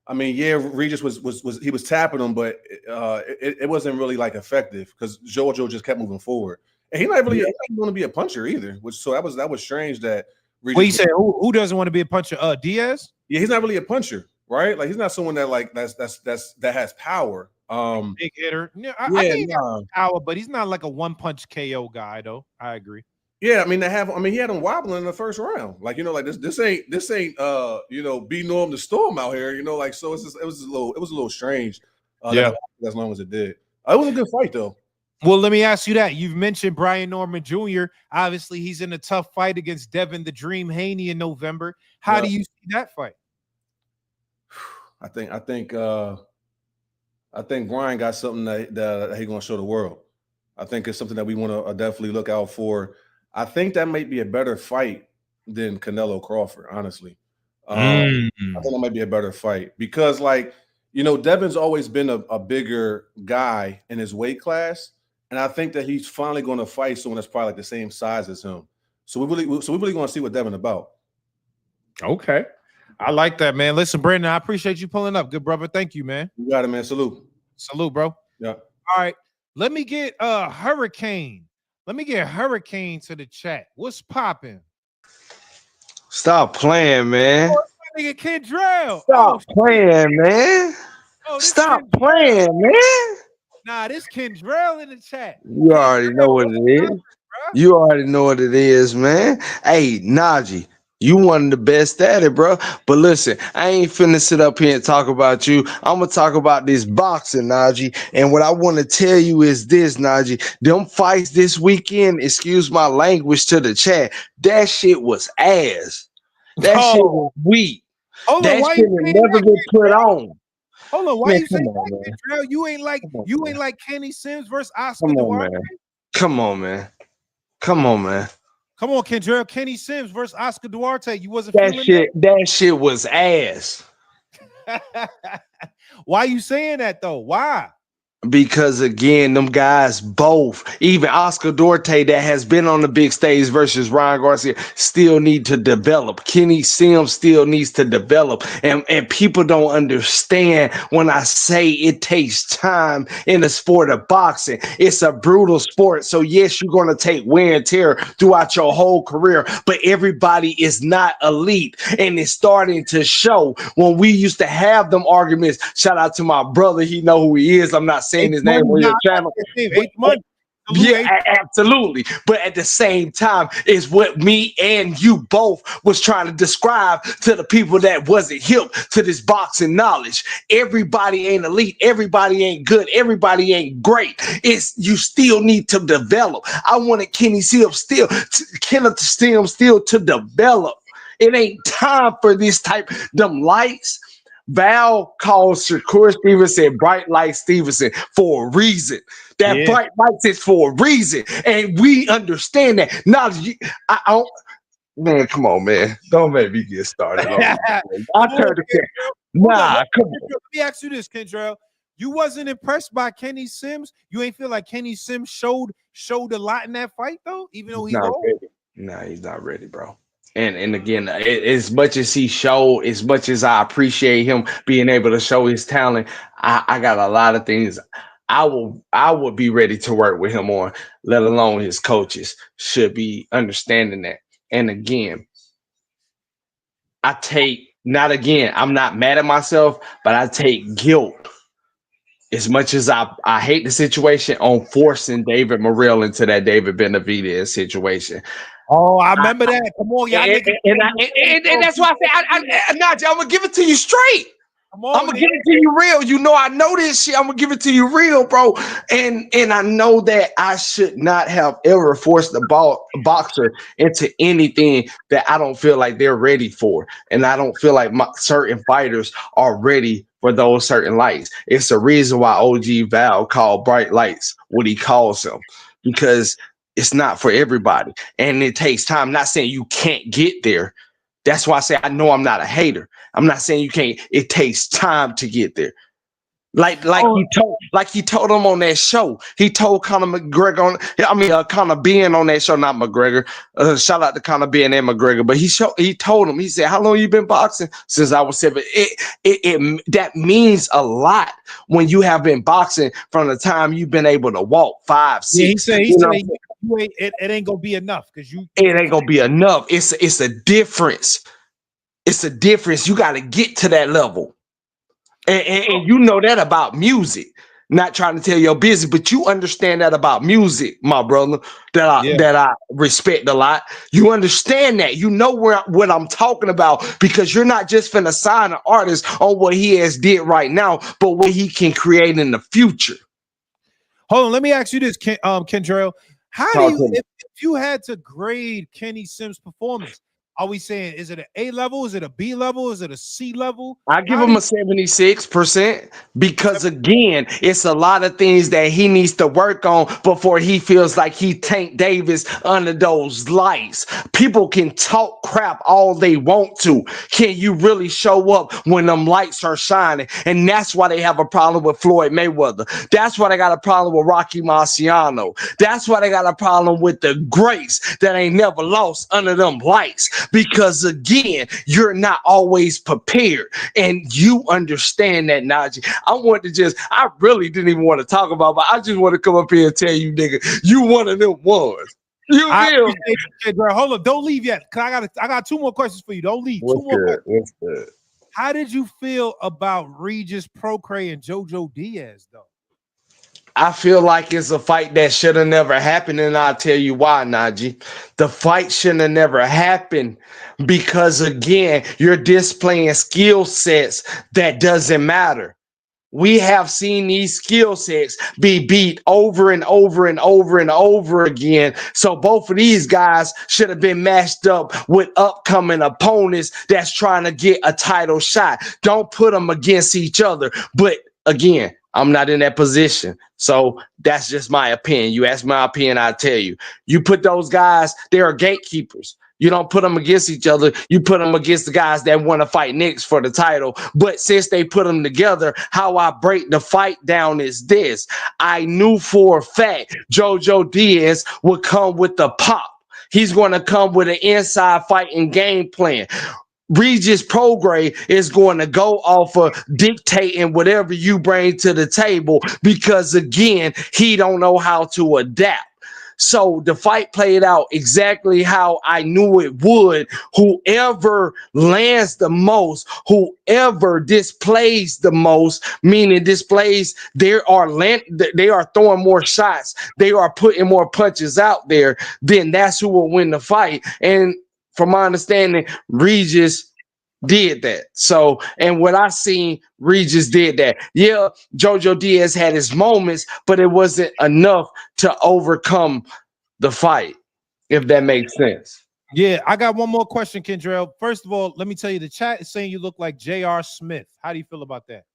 I mean, yeah, Regis was he was tapping him, but it wasn't really like effective because Jojo just kept moving forward, and he's not really going to be a puncher either. That was strange that. Regis what you say? Who doesn't want to be a puncher? Diaz? Yeah, he's not really a puncher, right? Like he's not someone that like that has power. Big hitter. Yeah, I think he has power, but he's not like a one punch KO guy, though. I agree. Yeah, I mean he had him wobbling in the first round. Like, like this ain't be Norm the Storm out here, like so it was a little strange. As long as it did. It was a good fight though. Well, let me ask you that. You've mentioned Brian Norman Jr. Obviously, he's in a tough fight against Devin the Dream Haney in November. How do you see that fight? I think Brian got something that he's gonna show the world. I think it's something that we want to definitely look out for. I think that might be a better fight than Canelo Crawford, honestly. I think that might be a better fight because, Devin's always been a bigger guy in his weight class, and I think that he's finally going to fight someone that's probably like the same size as him. So we really going to see what Devin about. Okay, I like that, man. Listen, Brandon, I appreciate you pulling up, good brother. Thank you, man. You got it, man. Salute, bro. Yeah. All right, let me get Hurricane. Let me get Hurricane to the chat. What's popping? Stop playing, man. Oh, nigga Kendrell. Stop playing, man. Stop playing, man. Nah, this Kendrell in the chat. You already know what it is. You already know what it is, man. Hey, Najee, you one of the best at it, bro. But listen, I ain't finna sit up here and talk about you. I'm gonna talk about this boxing, Najee. And what I want to tell you is this, Najee. Them fights this weekend, excuse my language to the chat, that shit was ass. That shit was weak. That shit will never get put on. Hold on, why you saying that, Kendrell? You ain't like Kenny Sims versus Oscar Duarte? Come on, man. Come on, Kendrell. Kenny Sims versus Oscar Duarte. You wasn't that shit was ass. Why you saying that though? Why? Because again, them guys both, even Oscar Duarte that has been on the big stage versus Ryan Garcia, still need to develop. Kenny Sims still needs to develop. And people don't understand when I say it takes time in the sport of boxing. It's a brutal sport. So yes, you're going to take wear and tear throughout your whole career, but everybody is not elite. And it's starting to show when we used to have them arguments. Shout out to my brother. He know who he is. I'm not saying his name on your channel. Yeah, absolutely. But at the same time, is what me and you both was trying to describe to the people that wasn't hip to this boxing knowledge. Everybody ain't elite. Everybody ain't good. Everybody ain't great. You still need to develop. I wanted Kenny Sims still to develop. It ain't time for this type them lights. Val calls Shakur Stevenson Bright Light Stevenson for a reason. That bright lights is for a reason, and we understand that. Now, I don't. Man, come on, man! Don't make me get started. I turned the nah. Come on. Let me ask you this, Kendrell. You wasn't impressed by Kenny Sims. You ain't feel like Kenny Sims showed a lot in that fight, though, even though he's old. Nah, he's not ready, bro. And again, as much as he showed, as much as I appreciate him being able to show his talent, I got a lot of things I would be ready to work with him on, let alone his coaches should be understanding that. And again, I'm not mad at myself, but I take guilt as much as I hate the situation on forcing David Morrell into that David Benavidez situation. Oh, I remember that. Come on, y'all. And that's why I say, Najee, I'm gonna give it to you straight. I'm gonna give it to you real. You know, I know this shit. I'm gonna give it to you real, bro. And I know that I should not have ever forced the boxer into anything that I don't feel like they're ready for, and I don't feel like certain fighters are ready for those certain lights. It's the reason why OG Val called bright lights what he calls them, because it's not for everybody, and it takes time. I'm not saying you can't get there. That's why I say I know I'm not a hater. I'm not saying you can't. It takes time to get there. Like he told him on that show. He told Conor McGregor Conor Ben on that show, not McGregor. Shout out to Conor Ben and McGregor. But he told him, he said, "How long you been boxing?" Since I was 7. It that means a lot when you have been boxing from the time you've been able to walk 5, 6. Yeah, he said it ain't gonna be enough because it ain't gonna be enough. It's a difference. It's a difference. You got to get to that level. And you know that about music. Not trying to tell your business, but you understand that about music, my brother, that I respect a lot. You understand that. You know what I'm talking about, because you're not just finna sign an artist on what he has did right now, but what he can create in the future. Hold on, let me ask you this, Kendrell. How do you, if you had to grade Kenny Sims' performance, are we saying, is it an A level? Is it a B level? Is it a C level? I give him a 76% because, again, it's a lot of things that he needs to work on before he feels like he Tank Davis under those lights. People can talk crap all they want to. Can you really show up when them lights are shining? And that's why they have a problem with Floyd Mayweather. That's why they got a problem with Rocky Marciano. That's why they got a problem with the greats that ain't never lost under them lights. Because, again, you're not always prepared, and you understand that, Najee. I really didn't even want to talk about, but I just want to come up here and tell you, nigga, you one of them ones. You will. Hold up, don't leave yet. Cause I got 2 more questions for you. Don't leave. What's good? How did you feel about Regis Procre and JoJo Diaz, though? I feel like it's a fight that should have never happened, and I'll tell you why, Najee. The fight shouldn't have never happened because, again, you're displaying skill sets that doesn't matter. We have seen these skill sets be beat over and over and over and over again. So both of these guys should have been matched up with upcoming opponents that's trying to get a title shot. Don't put them against each other. But, again, I'm not in that position. So that's just my opinion. You ask my opinion, I'll tell you. You put those guys, they are gatekeepers. You don't put them against each other. You put them against the guys that want to fight next for the title. But since they put them together, how I break the fight down is this. I knew for a fact JoJo Diaz would come with the pop. He's going to come with an inside fighting game plan. Regis Prograis is going to go off of dictating whatever you bring to the table because, again, he don't know how to adapt. So the fight played out exactly how I knew it would. Whoever lands the most, whoever displays the most, meaning displays, they are throwing more shots, they are putting more punches out there, then that's who will win the fight. And from my understanding, Regis did that. So, and what I seen, Regis did that. Yeah, JoJo Diaz had his moments, but it wasn't enough to overcome the fight, if that makes sense. Yeah, I got one more question, Kendrell. First of all, let me tell you, the chat is saying you look like J.R. Smith. How do you feel about that?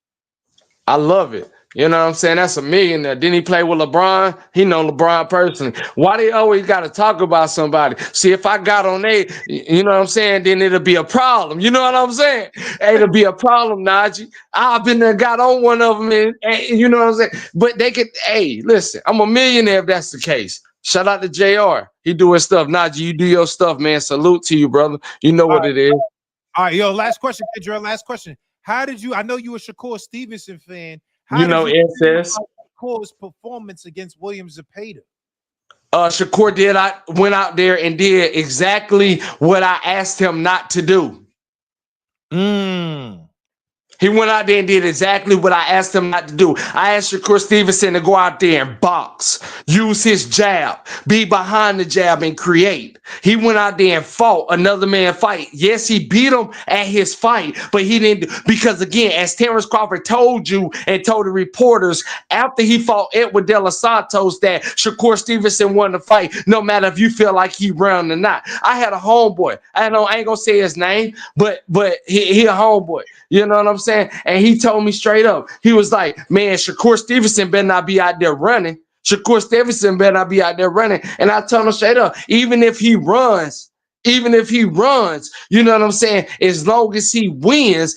I love it. You know what I'm saying? That's a millionaire. Didn't he play with LeBron? He know LeBron personally. Why they always got to talk about somebody? See, if I got on it, you know what I'm saying, then it'll be a problem. You know what I'm saying? It'll be a problem, Najee. I've been there, got on one of them, and you know what I'm saying? But they could, hey, listen, I'm a millionaire if that's the case. Shout out to JR. He doing stuff. Najee, you do your stuff, man. Salute to you, brother. You know what it is. All right, yo, last question, Kendrell. Last question. How did you, I know you a Shakur Stevenson fan. How you know, SS Shakur's performance against William Zepeda? Shakur went out there and did exactly what I asked him not to do. He went out there and did exactly what I asked him not to do. I asked Shakur Stevenson to go out there and box, use his jab, be behind the jab and create. He went out there and fought another man fight. Yes, he beat him at his fight, but he didn't, because again, as Terrence Crawford told you and told the reporters after he fought Edward De Los Santos that Shakur Stevenson won the fight, no matter if you feel like he ran or not. I had a homeboy. I ain't gonna say his name, but he a homeboy. You know what I'm saying? And he told me straight up, he was like, man, Shakur Stevenson better not be out there running. Shakur Stevenson better not be out there running. And I told him straight up, even if he runs, Even if he runs, you know what I'm saying? As long as he wins,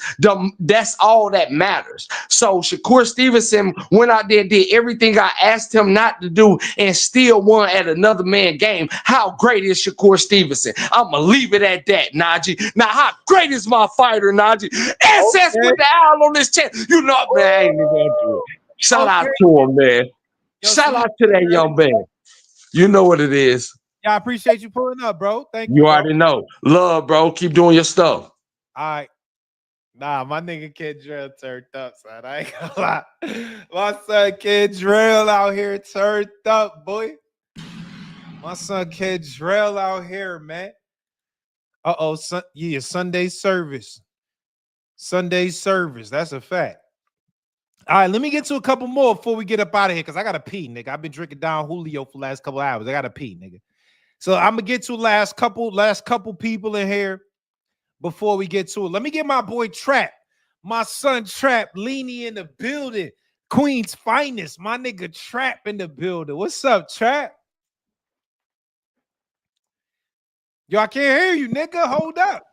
that's all that matters. So Shakur Stevenson went out there, did everything I asked him not to do, and still won at another man game. How great is Shakur Stevenson? I'm going to leave it at that, Najee. Now, how great is my fighter, Najee? SS with the owl on his chest. You know, man, I ain't even going to do it. Shout out to him, man. Shout out to that young man. You know what it is. Yeah, I appreciate you pulling up, bro. Thank you. You already know. Love, bro. Keep doing your stuff. All right. Nah, my nigga Kid Drill turned up, son. I ain't gonna lie. My son Kid Drill out here turned up, boy. My son Kid Drill out here, man. Sunday service. Sunday service. That's a fact. All right, let me get to a couple more before we get up out of here, because I gotta pee, nigga. I've been drinking down Julio for the last couple hours. I gotta pee, nigga. So I'm gonna get to last couple people in here before we get to it. Let me get my boy Trap, my son Trap, Leanie in the building, Queen's finest, my nigga Trap in the building. What's up, Trap? Yo, I can't hear you, nigga. Hold up.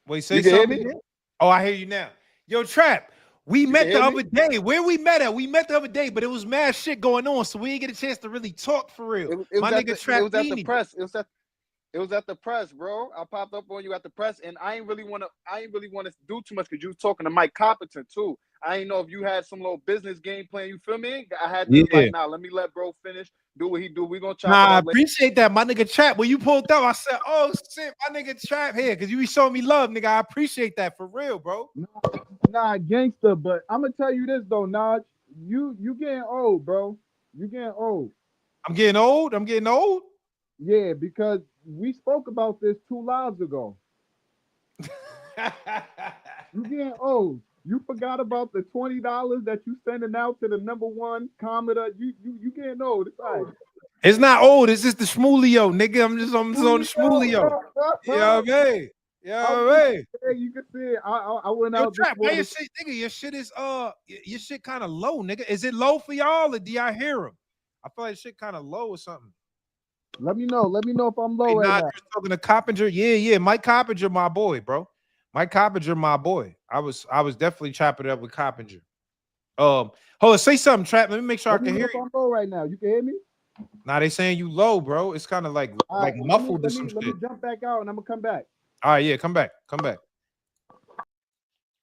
Wait, say something. Oh, I hear you now. Yo, Trap. We met the other day. Where we met at? We met the other day, but it was mad shit going on, so we didn't get a chance to really talk for real. My nigga Trap. It was at the press. It was at the press, bro. I popped up on you at the press, and I ain't really want to do too much because you was talking to Mike Competent too. I ain't know if you had some little business game plan. You feel me? I had to like, nah, let me let bro finish. Do what he do. We gonna chop. Nah, I appreciate that, my nigga Trap. When you pulled up, I said, "Oh shit, my nigga Trap here," because you be showing me love, nigga. I appreciate that for real, bro. Nah, gangster. But I'm gonna tell you this though, Naj. You getting old, bro. You getting old. I'm getting old. I'm getting old. Yeah, because we spoke about this 2 lives ago. You getting old. You forgot about the $20 that you sending out to the #1 commenter. You getting old. It's all right. It's not old. It's just the schmoolio, nigga. I'm just on the schmoolio. You know what I mean? You know what I mean? You can see it. I went Yo, out. Trap, why your shit, nigga? Your shit is your shit kind of low, nigga. Is it low for y'all or do y'all hear him? I feel like shit kind of low or something. Let me know. Let me know if I'm low right now. now. Talking to Coppinger. Yeah. Mike Coppinger, my boy, bro. Mike Coppinger, my boy. I was definitely chopping it up with Coppinger. Hold on, say something, Trap. Let me make sure I can hear you. I'm low right now. You can hear me? Nah, they saying you low, bro. It's kind of like muffled or some shit. Let me jump back out and I'm gonna come back. All right, yeah, come back. All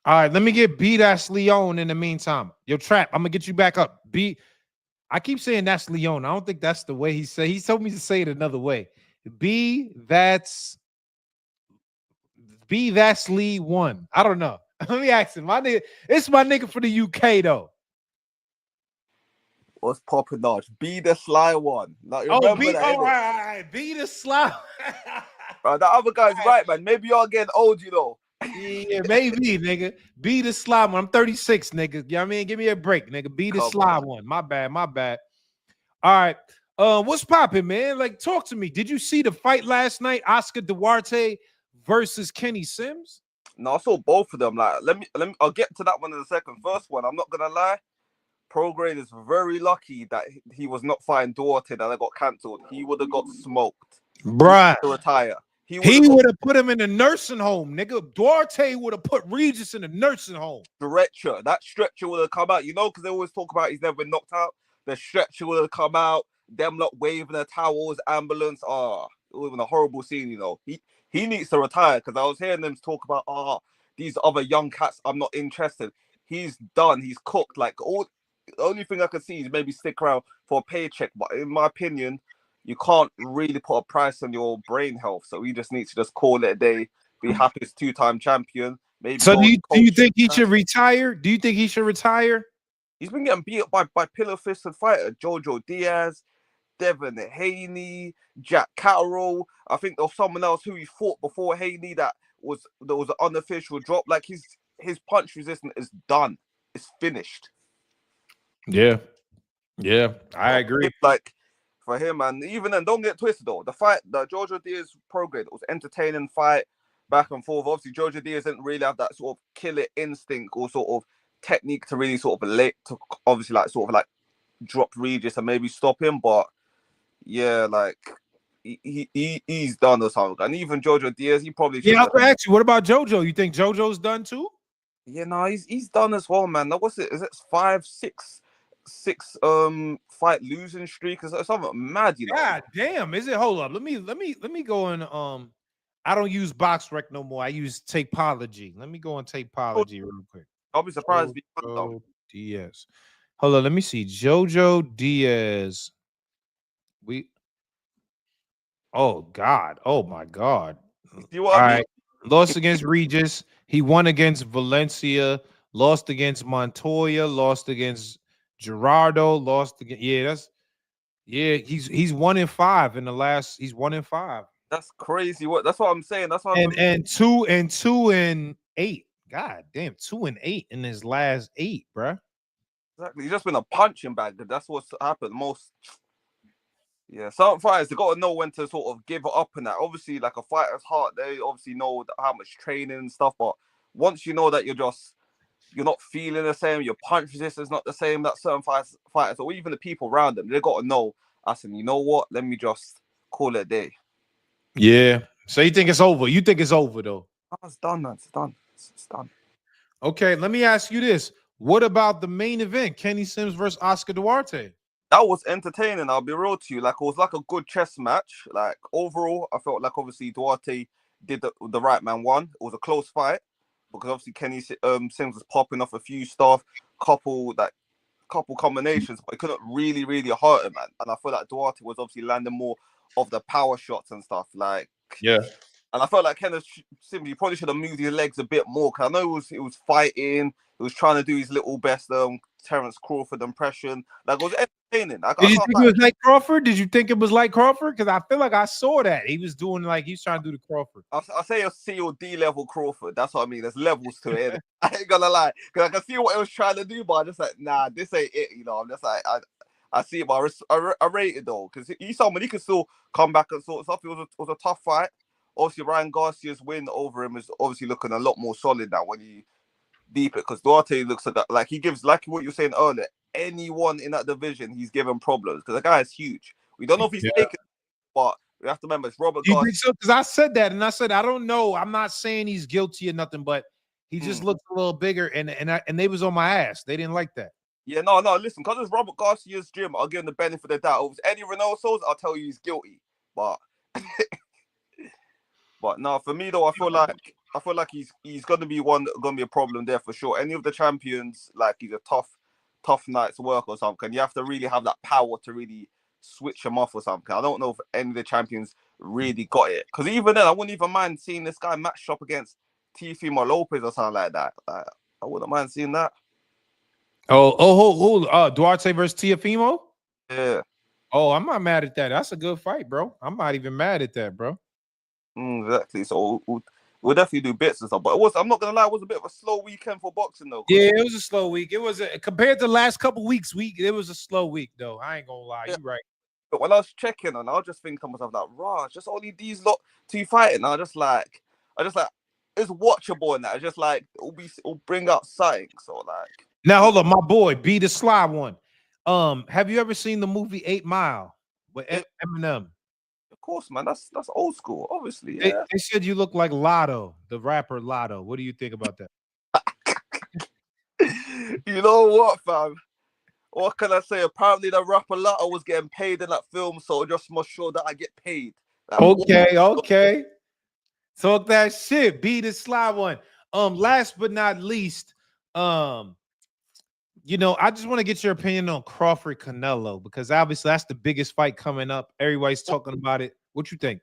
right, let me get B. That's Leon in the meantime. Yo, Trap, I'm gonna get you back up. B. I keep saying that's Leon. I don't think that's the way he said. He told me to say it another way. B. That's Lee 1. I don't know. Let me ask him. My nigga, it's my nigga for the UK though. What's popping, Notch? Be the sly one. Like, right. Be the sly. Bro, that other guy's right, man. Maybe y'all getting old, you know. Yeah, maybe, nigga. Be the sly one. I'm 36, nigga. You know what I mean? Give me a break, nigga. Be the sly one. My bad. All right. What's popping, man? Like, talk to me. Did you see the fight last night? Oscar Duarte versus Kenny Sims? No, I saw both of them. Like, let me. I'll get to that one in a second. First one, I'm not gonna lie. Prograde is very lucky that he was not fighting Duarte that I got cancelled. He would have got smoked. Bruh. To retire. He would have put him in a nursing home, nigga. Duarte would have put Regis in a nursing home. Stretcher. That stretcher would have come out. You know, because they always talk about he's never been knocked out. The stretcher would have come out. Them lot waving the towels, ambulance. It would have been a horrible scene, you know. He needs to retire because I was hearing them talk about, these other young cats, I'm not interested. He's done. He's cooked. Like, the only thing I can see is maybe stick around for a paycheck. But in my opinion, you can't really put a price on your brain health. So he just needs to just call it a day, be happy as 2-time champion. Maybe. So do you think he should retire? Do you think he should retire? He's been getting beat up by pillow-fisted fighter Jojo Diaz, Devin Haney, Jack Carroll. I think there was someone else who he fought before Haney there was an unofficial drop. Like his punch resistance is done. It's finished. Yeah, I agree. Like for him, and even then, don't get twisted though. The fight, the Jojo Diaz Prograde, it was entertaining fight, back and forth. Obviously, Jojo Diaz didn't really have that sort of killer instinct or sort of technique to really sort of obviously drop Regis and maybe stop him. But yeah, like he's done or something. And even Jojo Diaz, he probably should. Yeah, I was gonna ask you, what about JoJo? You think JoJo's done too? Yeah, no, he's done as well, man. Now, what's it? Is it 6 fight losing streak? Is something mad, you know? God damn, is it? Hold up. Let me go and I don't use BoxRec no more. I use Tapology. Let me go on Tapology real quick. I'll be surprised. JoJo Diaz. Hold on, let me see. JoJo Diaz. Oh God. Oh my God. You what I mean? Lost against Regis. He won against Valencia. Lost against Montoya. Lost against Gerardo. Lost against he's 1-5 in the last. He's 1-5. That's crazy. That's what I'm saying. That's what and 2-8. God damn, 2-8 in his last 8, bruh. Exactly. He's just been a punching bag. That's what's happened most. Yeah, some fighters, they got to know when to sort of give it up and that. Obviously, like a fighter's heart, they obviously know how much training and stuff. But once you know that you're not feeling the same, your punch resistance is not the same, that certain fighters, or even the people around them, they got to know, I said, you know what? Let me just call it a day. Yeah. So you think it's over? You think it's over, though? Oh, it's done, man. It's done. It's done. Okay, let me ask you this. What about the main event, Kenny Sims versus Oscar Duarte? That was entertaining. I'll be real to you. Like, it was like a good chess match. Like, overall, I felt like obviously Duarte did the right man won. It was a close fight because obviously Kenny Sims was popping off a few stuff, couple combinations, but it couldn't really hurt him, man. And I feel like Duarte was obviously landing more of the power shots and stuff. Like, yeah. And I felt like Kenneth Sims, he probably should have moved his legs a bit more. Cause I know it was fighting. He was trying to do his little best Terence Crawford impression. Like, it was entertaining. Did you think it was like Crawford? Did you think it was like Crawford? Because I feel like I saw that. He was doing like he's trying to do the Crawford. I say a C or D level Crawford. That's what I mean. There's levels to it. I ain't gonna lie. Because I can see what he was trying to do, but I'm just like, nah, this ain't it. You know, I'm just like, I see it, but I rate it though. Because he's someone, he can still come back and sort of stuff. It was a tough fight. Obviously, Ryan Garcia's win over him is obviously looking a lot more solid now when you deep it, because Duarte looks like he gives, like what you were saying earlier, anyone in that division he's given problems because the guy is huge. We don't know if he's taken, but we have to remember it's Robert Garcia. So? Because I said that, and I said I don't know. I'm not saying he's guilty or nothing, but he just looks a little bigger, and they was on my ass. They didn't like that. Yeah, no. Listen, because it's Robert Garcia's gym, I'll give him the benefit of the doubt. If it's Eddie Reynoso's, I'll tell you he's guilty. But no, for me though, I feel like he's gonna be a problem there for sure. Any of the champions, like he's a tough night's work or something. And you have to really have that power to really switch him off or something. I don't know if any of the champions really got it. Because even then, I wouldn't even mind seeing this guy match up against Teofimo Lopez or something like that. Like, I wouldn't mind seeing that. Duarte versus Teofimo? Yeah. Oh, I'm not mad at that. That's a good fight, bro. I'm not even mad at that, bro. Exactly. So we'll definitely do bits and stuff. But I'm not gonna lie, it was a bit of a slow weekend for boxing though. Yeah, it was a slow week. It was compared to the last couple weeks. It was a slow week though. I ain't gonna lie, you right. But when I was checking, and I was just thinking to myself like, "Rah, just only these lot two fighting." I just like it's watchable and that. It's just like it'll bring out something. So like, now hold on, my boy, be the sly one. Have you ever seen the movie 8 Mile with Eminem? Of course, man. That's old school, obviously. Yeah. They said you look like Lotto, the rapper Lotto. What do you think about that? You know what, fam? What can I say? Apparently, the rapper Lotto was getting paid in that film, so I just must sure that I get paid. Like, okay. Talk that shit. Be the sly one. Last but not least, I just want to get your opinion on Crawford Canelo, because obviously that's the biggest fight coming up. Everybody's talking about it. What you think?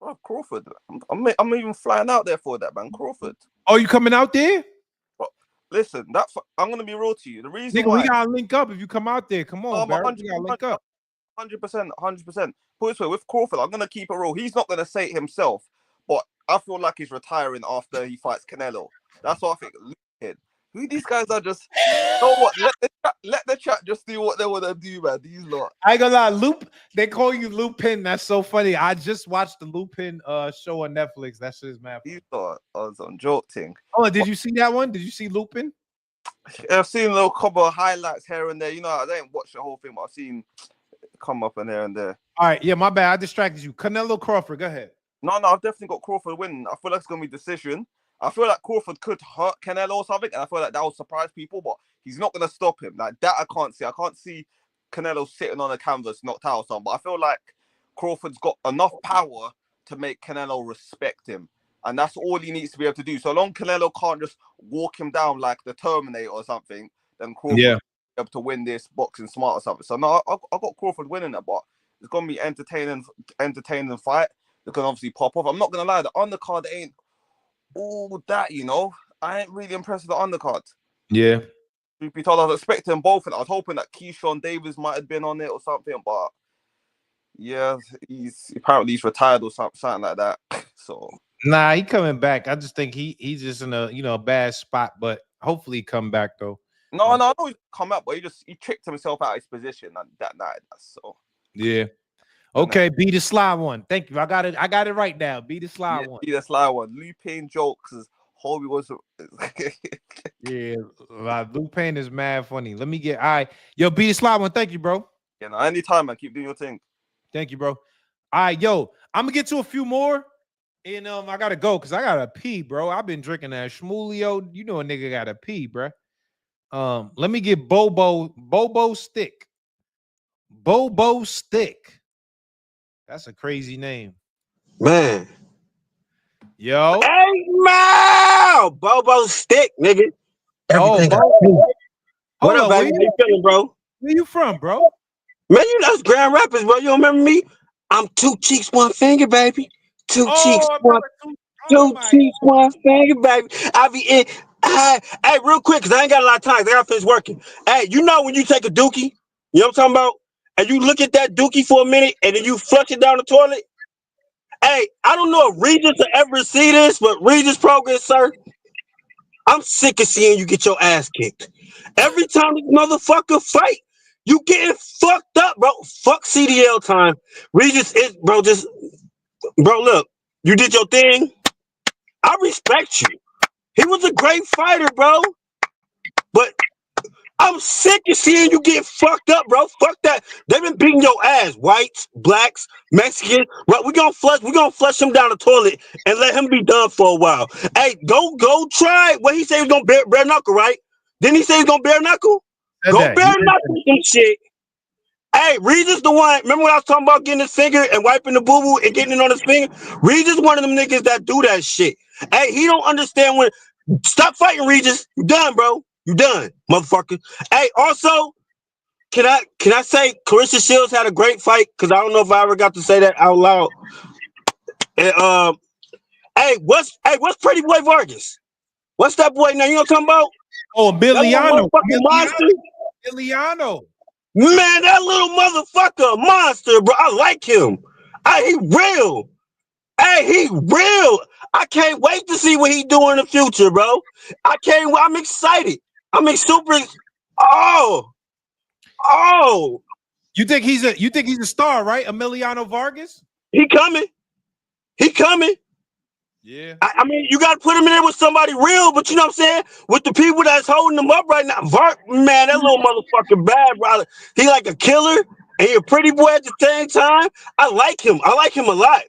Oh, Crawford. I'm even flying out there for that, man. Crawford. Oh, you coming out there? Listen, I'm gonna be real to you. The reason we gotta link up if you come out there. Come on, Barrett. We gotta link up. 100%. Put it this way, with Crawford, I'm gonna keep it real. He's not gonna say it himself, but I feel like he's retiring after he fights Canelo. That's what I think. Who these guys are just, you know what? Let the chat just do what they want to do, man. These lot. I ain't gonna lie, they call you Lupin. That's so funny. I just watched the Lupin show on Netflix. That shit is mad. These lot are some joke thing. Oh, did you see that one? Did you see Lupin? I've seen a little couple of highlights here and there. You know, I didn't watch the whole thing, but I've seen a come up in here and there. All right, yeah, my bad. I distracted you. Canelo Crawford, go ahead. No, I've definitely got Crawford winning. I feel like it's gonna be decision. I feel like Crawford could hurt Canelo or something, and I feel like that will surprise people, but he's not gonna stop him. Like that, I can't see. I can't see Canelo sitting on a canvas knocked out or something. But I feel like Crawford's got enough power to make Canelo respect him, and that's all he needs to be able to do. So long Canelo can't just walk him down like the Terminator or something, then Crawford will be able to win this boxing smart or something. So no, I got Crawford winning it, but it's gonna be entertaining fight. They can obviously pop off. I'm not gonna lie, the undercard ain't all that, you know. I ain't really impressed with the undercard. Yeah. Truth be told, I was expecting both, and I was hoping that Keyshawn Davis might have been on it or something, but yeah, he's retired or something like that. So nah, he coming back. I just think he's just in a bad spot, but hopefully he come back though. No, I know he's come up, but he tricked himself out of his position that night. So yeah. Okay, be the sly one. Thank you. I got it right now. Be the sly one. Be the sly one. Lupain jokes is Hobie was. Yeah, Lupain is mad funny. Let me get yo, be the sly one. Thank you, bro. Yeah, no, anytime, man. Keep doing your thing. Thank you, bro. All right, yo, I'm gonna get to a few more, and I gotta go because I gotta pee, bro. I've been drinking that Shmulio. You know a nigga gotta pee, bro. Let me get Bobo Stick. Bobo Stick. That's a crazy name. Man. Yo. Hey, man. Bobo Stick, nigga. Everything What up, baby? How you feeling, bro? Where you from, bro? Man, you know Grand Rapids, bro. You don't remember me? I'm 2 cheeks, 1 finger, baby. Two cheeks, one finger, baby. I be in. Hey, real quick, because I ain't got a lot of time. I got to finish working. Hey, you know when you take a dookie, you know what I'm talking about? And you look at that dookie for a minute, and then you flush it down the toilet? Hey, I don't know if Regis will ever see this, but Regis Progress, sir, I'm sick of seeing you get your ass kicked. Every time this motherfucker fight, you getting fucked up, bro. Fuck CDL time. Regis is, bro, look, you did your thing. I respect you. He was a great fighter, bro. But I'm sick of seeing you get fucked up, bro. Fuck that. They've been beating your ass. Whites, blacks, Mexicans. Well, we're gonna flush him down the toilet and let him be done for a while. Hey, go try what he said he was gonna bare knuckle, right? Didn't he say he's gonna bare knuckle? Go bare knuckle some shit. Hey, Regis the one. Remember when I was talking about getting his finger and wiping the boo-boo and getting it on his finger? Regis one of them niggas that do that shit. Hey, he don't understand when. Stop fighting, Regis. You done, bro. You done, motherfucker. Hey, also, can I say Clarissa Shields had a great fight? Because I don't know if I ever got to say that out loud. And, hey, what's Pretty Boy Vargas? What's that boy name? You know what I'm talking about? Oh, Emiliano. Emiliano. Man, that little motherfucker, a monster, bro. I like him. He real. Hey, he real. I can't wait to see what he do in the future, bro. I'm excited. Super. Oh. You think he's a star, right? Emiliano Vargas? He coming. Yeah. I mean, you got to put him in there with somebody real, but you know what I'm saying? With the people that's holding him up right now. Man, that little motherfucker bad, brother. He like a killer, and he a pretty boy at the same time. I like him. I like him a lot.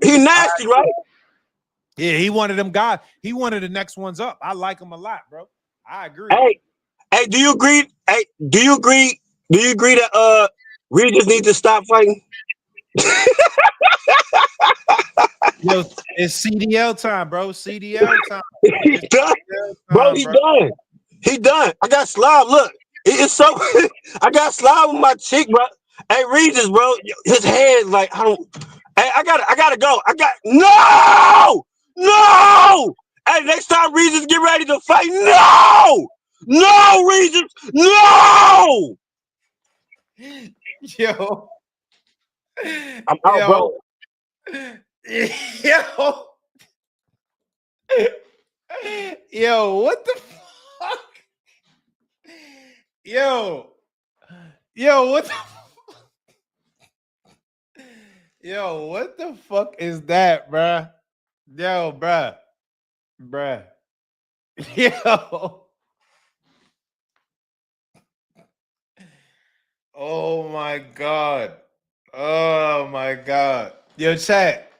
He nasty, right? Yeah, he one of them guys. He one of the next ones up. I like him a lot, bro. I agree. Hey, do you agree? Hey, do you agree that Regis needs to stop fighting? Yo, it's CDL time, bro. CDL time. He's done. Bro, he done. He done. I got slob. Look, it's so I got slob on my cheek, bro. Hey, Regis, bro, his head like I don't. Hey, I gotta go. No. Hey, next time Regis get ready to fight. No, Regis. No. Yo. I'm out, bro. Yo, what the fuck? Yo, what the Yo, what the fuck is that, bruh? Yo, bruh. Yo. Oh my God. Oh my God. Yo, chat.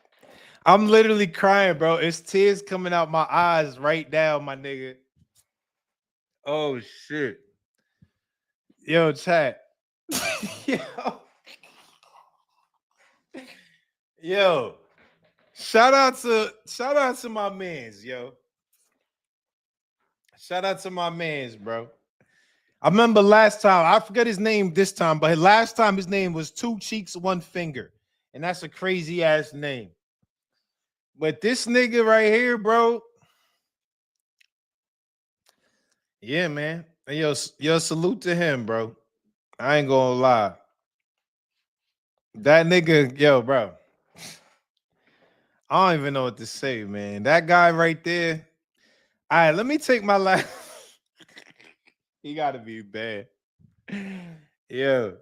I'm literally crying, bro. It's tears coming out my eyes right now, my nigga. Oh shit. Yo, chat. Yo. Shout out to my mans, yo. Shout out to my mans, bro. I remember last time, I forget his name this time, but last time his name was Two Cheeks, One Finger. And that's a crazy ass name. But this nigga right here, bro. Yeah, man. Yo, salute to him, bro. I ain't gonna lie. That nigga, yo, bro. I don't even know what to say, man. That guy right there. All right, let me take my last. He gotta be bad. Yo,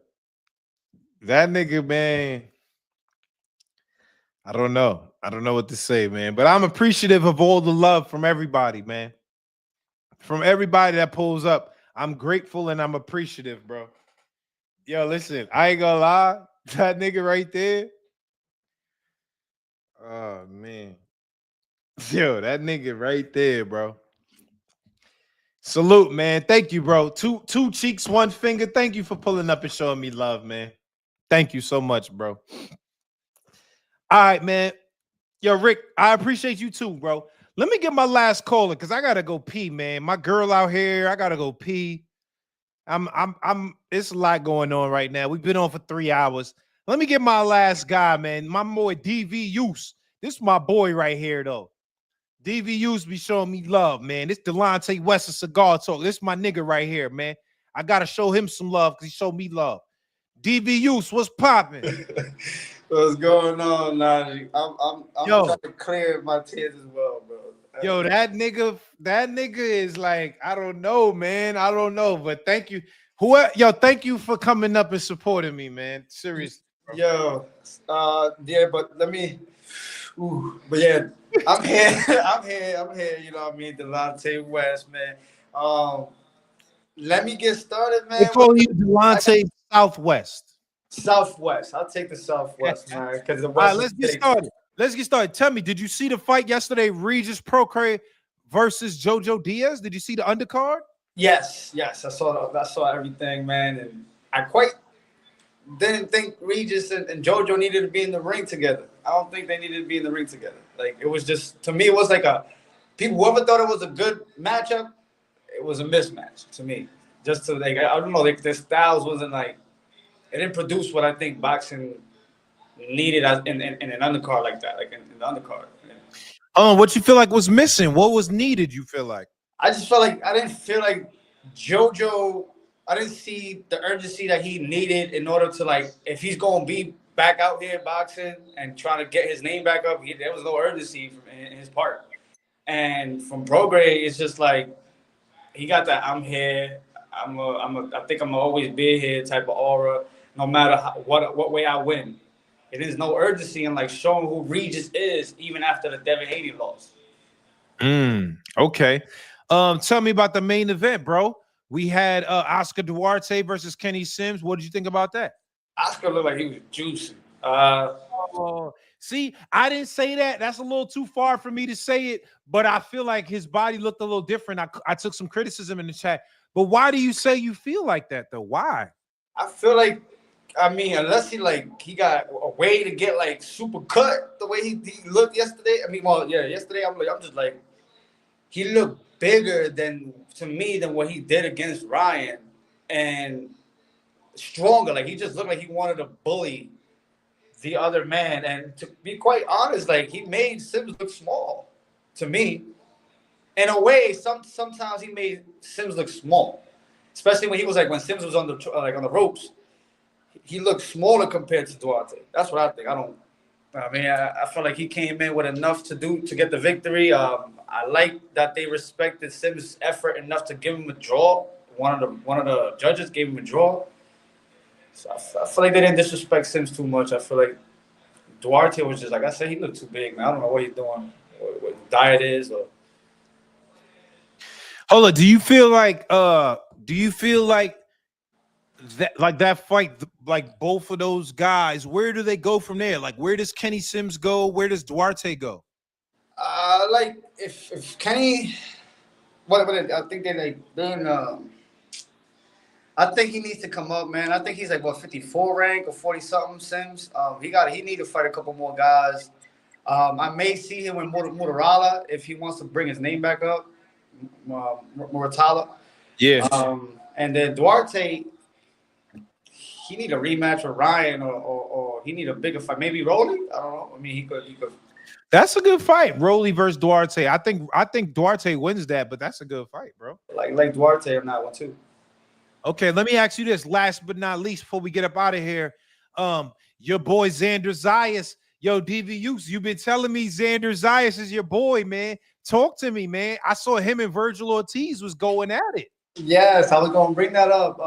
that nigga, man. I don't know. I don't know what to say, man. But I'm appreciative of all the love from everybody, man. From everybody that pulls up. I'm grateful and I'm appreciative, bro. Yo, listen, I ain't gonna lie. That nigga right there. Oh, man. Yo, that nigga right there, bro. Salute, man. Thank you, bro. Two cheeks, one finger. Thank you for pulling up and showing me love, man. Thank you so much, bro. All right, man. Yo, Rick, I appreciate you too, bro. Let me get my last caller because I gotta go pee, man. My girl out here, I gotta go pee. It's a lot going on right now. We've been on for 3 hours. Let me get my last guy, man. My boy DV Use. This is my boy right here, though. DV Use be showing me love, man. This Delonte West of Cigar Talk. This is my nigga right here, man. I gotta show him some love because he showed me love. DV Use, what's popping? What's going on, Najee? I'm trying to clear my tears as well, bro. Yo, that nigga is like, I don't know, man. I don't know, but thank you. Thank you for coming up and supporting me, man. Seriously. Yo, yeah, but let me. But yeah, I'm here. I'm here. You know what I mean? Delonte West, man. Let me get started, man. They call you Delonte Southwest. Southwest. I'll take the Southwest, man. Because the West. All right, let's get started. Let's get started. Tell me, did you see the fight yesterday? Regis Procre versus Jojo Diaz. Did you see the undercard? Yes. I saw everything, man, and I quite didn't think Regis and Jojo needed to be in the ring together. I don't think they needed to be in the ring together. Like, it was just, to me, it was like whoever thought it was a good matchup, it was a mismatch to me. Just to, like, I don't know, like, their styles wasn't like, it didn't produce what I think boxing needed in an undercard like that, like in the undercard. Oh, what you feel like was missing? What was needed, you feel like? I just felt like I didn't feel like Jojo, I didn't see the urgency that he needed in order to, like, if he's going to be back out here boxing and trying to get his name back up, there was no urgency in his part. And from Prograis, it's just like, he got that I'm here, I think I'm gonna always be here type of aura, no matter what way I win. It is no urgency in, like, showing who Regis is even after the Devin Haney loss. Okay. Tell me about the main event, bro. We had Oscar Duarte versus Kenny Sims. What did you think about that? Oscar looked like he was juicing. See, I didn't say that. That's a little too far for me to say it, but I feel like his body looked a little different. I took some criticism in the chat. But why do you say you feel like that, though? Why? I feel like, I mean, unless he got a way to get, like, super cut the way he looked yesterday. I mean, well, yeah, yesterday I'm just like, he looked bigger to me than what he did against Ryan, and stronger. Like, he just looked like he wanted to bully the other man. And to be quite honest, like, he made Sims look small to me. In a way, sometimes he made Sims look small, especially when he was when Sims was on the ropes. He looked smaller compared to Duarte. That's what I think. I felt like he came in with enough to get the victory. I like that they respected Sims' effort enough to give him a draw. One of the judges gave him a draw. So I feel like they didn't disrespect Sims too much. I feel like Duarte was just, like I said, he looked too big, man. I don't know what he's doing, what his diet is. Hold on. Do you feel like that fight, like both of those guys, where do they go from there? Like, where does Kenny Sims go? Where does Duarte go? Like if Kenny, I think I think he needs to come up, man. I think he's like 54 rank or 40 something. Sims. He need to fight a couple more guys. I may see him with Mutarala if he wants to bring his name back up. Muratala. Yeah. And then Duarte, he need a rematch with Ryan or he need a bigger fight. Maybe Rolly. I don't know. I mean, he could. That's a good fight, Rolly versus Duarte. I think Duarte wins that, but that's a good fight, bro. Like Duarte on that one too. Okay, let me ask you this, last but not least, before we get up out of here. Your boy Xander Zayas. Yo, DVU, you've been telling me Xander Zayas is your boy, man. Talk to me, man. I saw him and Virgil Ortiz was going at it. Yes, I was going to bring that up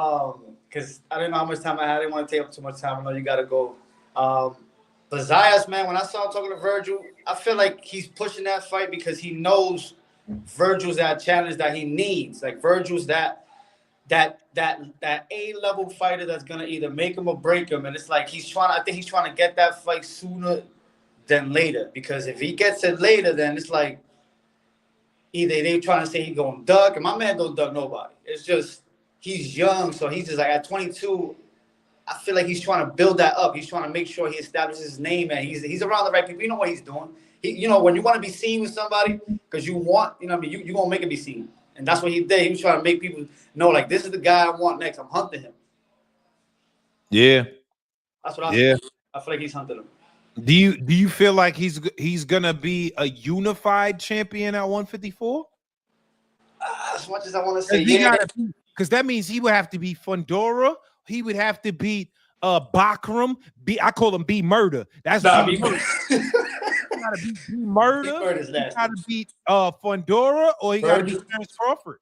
because I didn't know how much time I had. I didn't want to take up too much time. I know you got to go. But Zayas, man, when I saw him talking to Virgil, I feel like he's pushing that fight because he knows Virgil's that challenge that he needs. Like Virgil's that A-level fighter that's gonna either make him or break him. And it's like I think he's trying to get that fight sooner than later. Because if he gets it later, then it's like either they trying to say he's gonna duck, and my man don't duck nobody. It's just he's young, so he's just like at 22. I feel like he's trying to build that up. He's trying to make sure he establishes his name and he's around the right people. You know what he's doing. When you want to be seen with somebody, because you want, you gonna make it be seen. And that's what he did. He was trying to make people know, like, this is the guy I want next. I'm hunting him. Yeah. That's what I feel. I feel like he's hunting him. Do you feel like he's gonna be a unified champion at 154? As much as I want to say, yeah. Because that means he would have to be Fundora. He would have to beat Bakram. I call him B Murder. That's B Murder. He gotta beat B Murder. He gotta beat Fundora, or he gotta beat Terrence Crawford.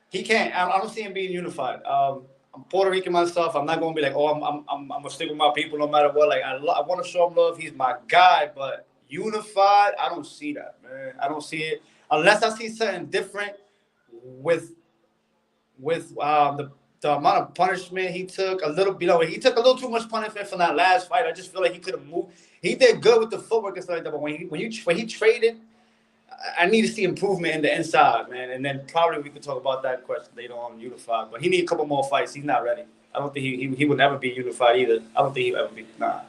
He can't. I don't see him being unified. I'm Puerto Rican myself. I'm not gonna be like, oh, I'm gonna stick with my people no matter what. Like I want to show him love. He's my guy, but unified, I don't see that, man. I don't see it unless I see something different with the amount of punishment he took. He took a little too much punishment from that last fight. I just feel like he could have moved. He did good with the footwork and stuff like that, but when he traded, I need to see improvement in the inside, man. And then probably we could talk about that question later on, unified. But he needs a couple more fights. He's not ready. I don't think he would never be unified either. I don't think he would ever be. Nah.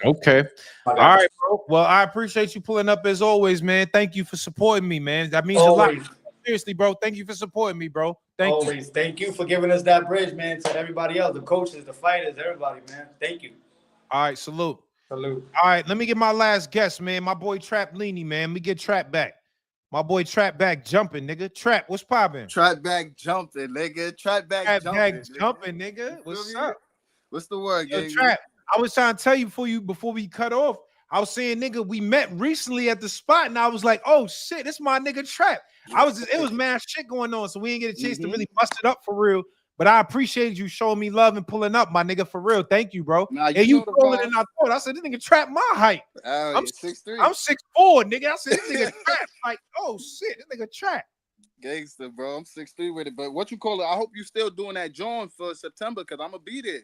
Okay. All right, bro. Well, I appreciate you pulling up as always, man. Thank you for supporting me, man. That means a lot. Seriously, bro. Thank you for supporting me, bro. Thank you. Thank you for giving us that bridge, man, to everybody else, the coaches, the fighters, everybody, man. Thank you. All right, salute. Salute. All right, let me get my last guest, man. My boy Trap Leany, man. Let me get Trap back. My boy Trap back jumping, nigga. Trap, what's poppin'? Trap back jumping, nigga. Trap back jumping, nigga. What's up? What's the word, Yo, Trap, I was trying to tell you before we cut off. I was saying, nigga, we met recently at the spot, and I was like, oh shit, this my nigga Trap. It was mad shit going on, so we didn't get a chance to really bust it up for real. But I appreciate you showing me love and pulling up, my nigga, for real. Thank you, bro. Nah, you taller than I thought. I said, this nigga Trap my height. I'm 6'3". I'm 6'4", nigga. I said, this nigga Trap. Like, oh shit, this nigga Trap. Gangster, bro. I'm 6'3" with it. But what you call it? I hope you still doing that joint for September, because I'm gonna be there.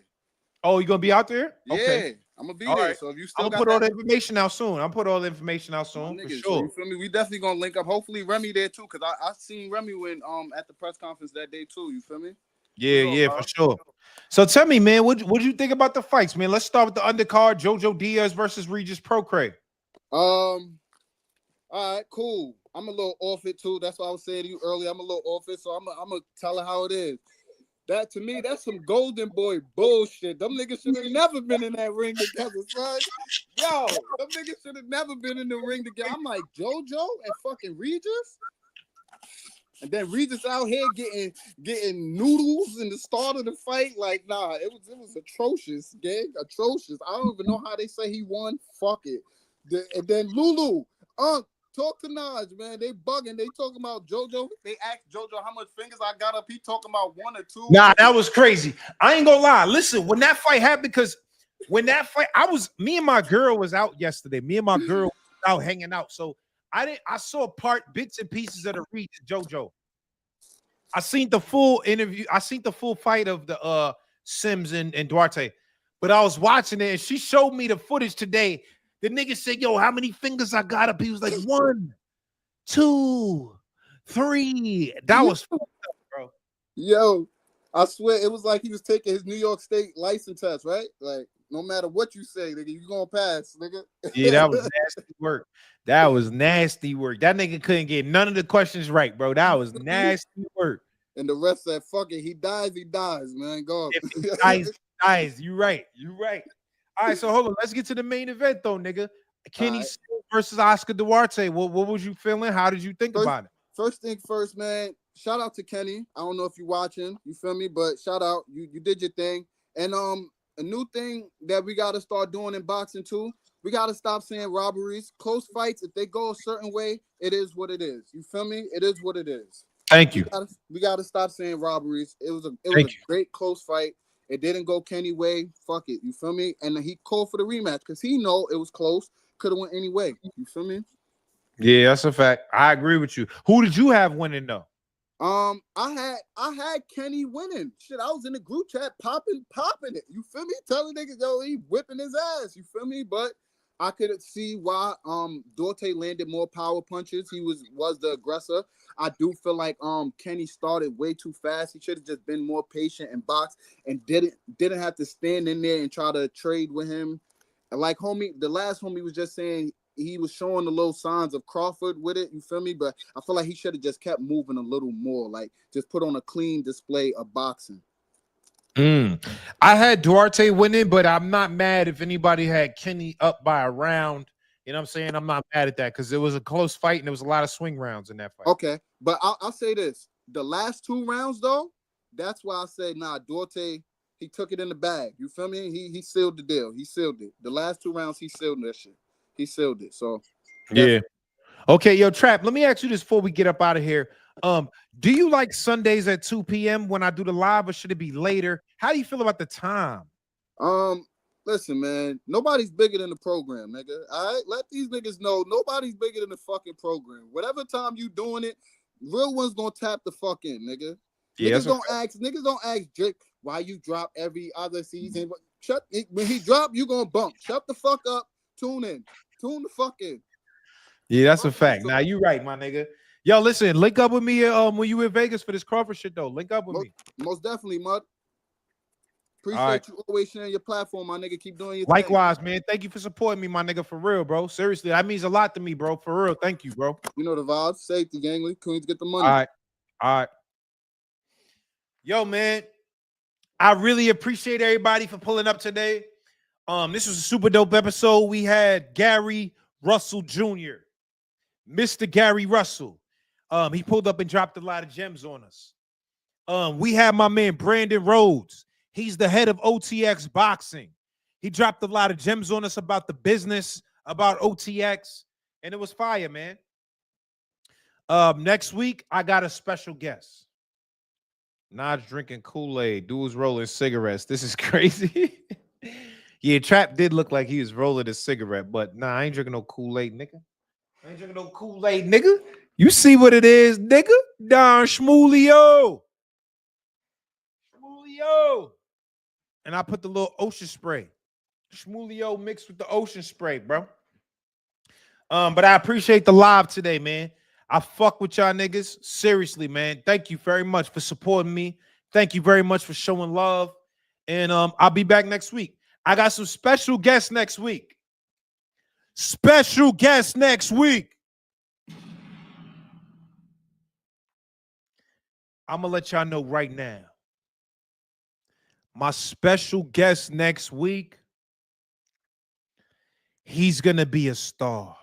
Oh, you gonna be out there? Yeah, okay. I'm gonna be all there. Right. So if you still I'm gonna put all the information out soon. For sure. So you feel me? We definitely gonna link up. Hopefully Remy there too, because I seen Remy when at the press conference that day too. You feel me? Yeah, for sure. So tell me, man, what you think about the fights, man? Let's start with the undercard: Jojo Diaz versus Regis Procray. All right, cool. I'm a little off it too. That's what I was saying to you earlier. I'm a little off it, so I'm gonna tell her how it is. That to me, that's some golden boy bullshit. Them niggas should have never been in that ring together, son. Yo, them niggas should have never been in the ring together. I'm like, JoJo and fucking Regis? And then Regis out here getting noodles in the start of the fight. Like, nah, it was atrocious, gang. Atrocious. I don't even know how they say he won. Fuck it. And then Lulu, talk to Naj, man. They bugging. They talking about JoJo. They asked JoJo how much fingers I got up. He talking about 1 or 2. Nah, that was crazy. I ain't gonna lie. Listen, when that fight happened, because me and my girl was out yesterday. Me and my girl was out hanging out. So I saw bits and pieces of the Regis JoJo. I seen the full interview. I seen the full fight of the Sims and Duarte, but I was watching it and she showed me the footage today. The nigga said, "Yo, how many fingers I got up?" He was like, 1, 2, 3. That was fucked up, bro. Yo, I swear it was like he was taking his New York State license test, right? Like, no matter what you say, nigga, you gonna pass, nigga. Yeah, that was nasty work. That was nasty work. That nigga couldn't get none of the questions right, bro. That was nasty work. And the rest said, "Fuck it, he dies, man. Go up." If he dies. You right. All right, so hold on. Let's get to the main event, though, nigga. Kenny right. versus Oscar Duarte. What was you feeling? How did you think about it? First thing first, man. Shout out to Kenny. I don't know if you're watching, you feel me? But shout out, you did your thing. And a new thing that we gotta start doing in boxing too. We gotta stop saying robberies, close fights. If they go a certain way, it is what it is. You feel me? It is what it is. Thank you. We gotta stop saying robberies. It was a great close fight. It didn't go Kenny way. Fuck it. You feel me? And he called for the rematch because he know it was close. Could have went any way. You feel me? Yeah, that's a fact. I agree with you. Who did you have winning though? I had Kenny winning. Shit, I was in the group chat popping it. You feel me? Telling niggas, yo, he whipping his ass. You feel me? But I could see why Duarte landed more power punches. He was the aggressor. I do feel like Kenny started way too fast. He should have just been more patient and boxed and didn't have to stand in there and try to trade with him. Like the last homie was just saying he was showing the little signs of Crawford with it. You feel me? But I feel like he should have just kept moving a little more. Like just put on a clean display of boxing. I had Duarte winning, but I'm not mad if anybody had Kenny up by a round. You know what I'm saying? I'm not mad at that because it was a close fight and there was a lot of swing rounds in that fight. Okay, but I'll say this. The last 2 rounds, though, that's why I say, nah, Duarte, he took it in the bag. You feel me? He sealed the deal. He sealed it. The last 2 rounds, he sealed that shit. He sealed it. So, yeah. Okay, yo, Trap, let me ask you this before we get up out of here. Do you like Sundays at 2 p.m. when I do the live, or should it be later? How do you feel about the time? Listen, man, nobody's bigger than the program, nigga. All right, let these niggas know nobody's bigger than the fucking program. Whatever time you doing it, real ones gonna tap the fuck in, nigga. Yeah, niggas don't ask Drake why you drop every other season. When he drop, you gonna bump. Shut the fuck up. Tune in. Tune the fuck in. Yeah, that's a fact. Now you right, my nigga. Yo, listen, link up with me when you in Vegas for this Crawford shit though. Link up with me. Most definitely, Mud. Appreciate you always sharing your platform, my nigga. Keep doing your Likewise, thing. man. Thank you for supporting me, my nigga, for real, bro. Seriously, that means a lot to me, bro. For real. Thank you, bro. You know the vibes. Safety, gangly. Queens get the money. All right. Yo, man. I really appreciate everybody for pulling up today. This was a super dope episode. We had Gary Russell Jr., Mr. Gary Russell. He pulled up and dropped a lot of gems on us. We had my man Brandon Rhodes. He's the head of OTX Boxing. He dropped a lot of gems on us about the business, about OTX, and it was fire, man. Next week, I got a special guest. Nod's drinking Kool-Aid. Dude's rolling cigarettes. This is crazy. Yeah, Trap did look like he was rolling a cigarette, but nah, I ain't drinking no Kool-Aid, nigga. I ain't drinking no Kool-Aid, nigga. You see what it is, nigga? Don Shmulio. And I put the little ocean spray. Shmulio mixed with the ocean spray, bro. But I appreciate the live today, man. I fuck with y'all niggas. Seriously, man. Thank you very much for supporting me. Thank you very much for showing love. And I'll be back next week. I got some special guests next week. Special guests next week. I'm going to let y'all know right now. My special guest next week, he's going to be a star.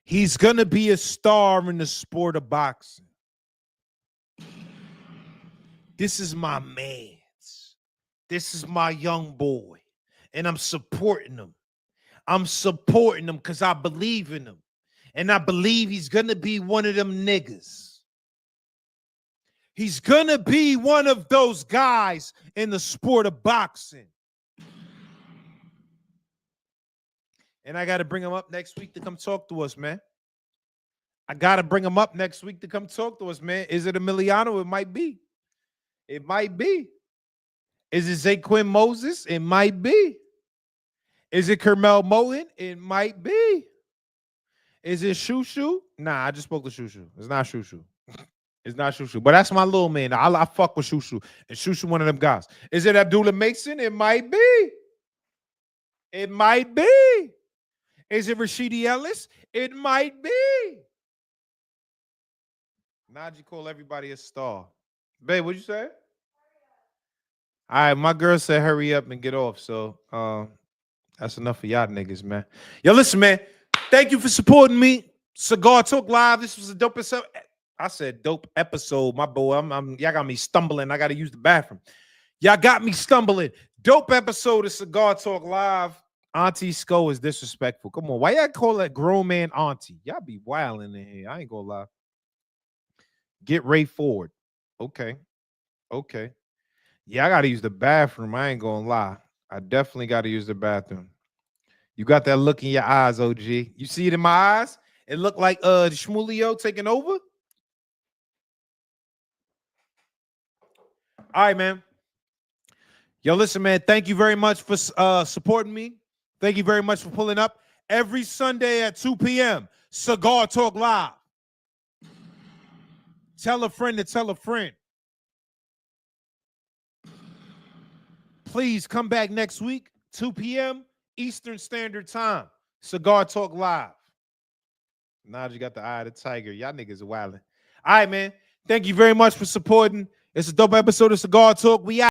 He's going to be a star in the sport of boxing. This is my man. This is my young boy. And I'm supporting him. I'm supporting him because I believe in him. And I believe he's going to be one of them niggas. He's going to be one of those guys in the sport of boxing. And I got to bring him up next week to come talk to us, man. I gotta bring him up next week to come talk to us, man. Is it Emiliano? It might be. It might be. Is it Zaquin Moses? It might be. Is it Kermel Moton? It might be. Is it Shushu? Nah, I just spoke to Shushu. It's not Shushu. It's not Shushu. But that's my little man. I fuck with Shushu. And Shushu one of them guys. Is it Abdullah Mason? It might be. It might be. Is it Rashidi Ellis? It might be. Najee call everybody a star. Babe, what'd you say? All right, my girl said hurry up and get off. So that's enough for y'all niggas, man. Yo, listen, man. Thank you for supporting me. Cigar Talk Live. This was a dope episode. I said dope episode. My boy, y'all got me stumbling. I got to use the bathroom. Y'all got me stumbling. Dope episode of Cigar Talk Live. Auntie Sco is disrespectful. Come on. Why y'all call that grown man auntie? Y'all be wilding in here. I ain't gonna lie. Get Ray Ford. Okay. Okay. Yeah, I got to use the bathroom. I ain't gonna lie. I definitely got to use the bathroom. You got that look in your eyes, OG. You see it in my eyes? It looked like Shmulio taking over. All right, man. Yo, listen, man. Thank you very much for supporting me. Thank you very much for pulling up. Every Sunday at 2 p.m., Cigar Talk Live. Tell a friend to tell a friend. Please come back next week, 2 p.m. Eastern Standard Time. Cigar Talk Live. Now you got the eye of the tiger. Y'all niggas are wilding. All right, man. Thank you very much for supporting. It's a dope episode of Cigar Talk. We out.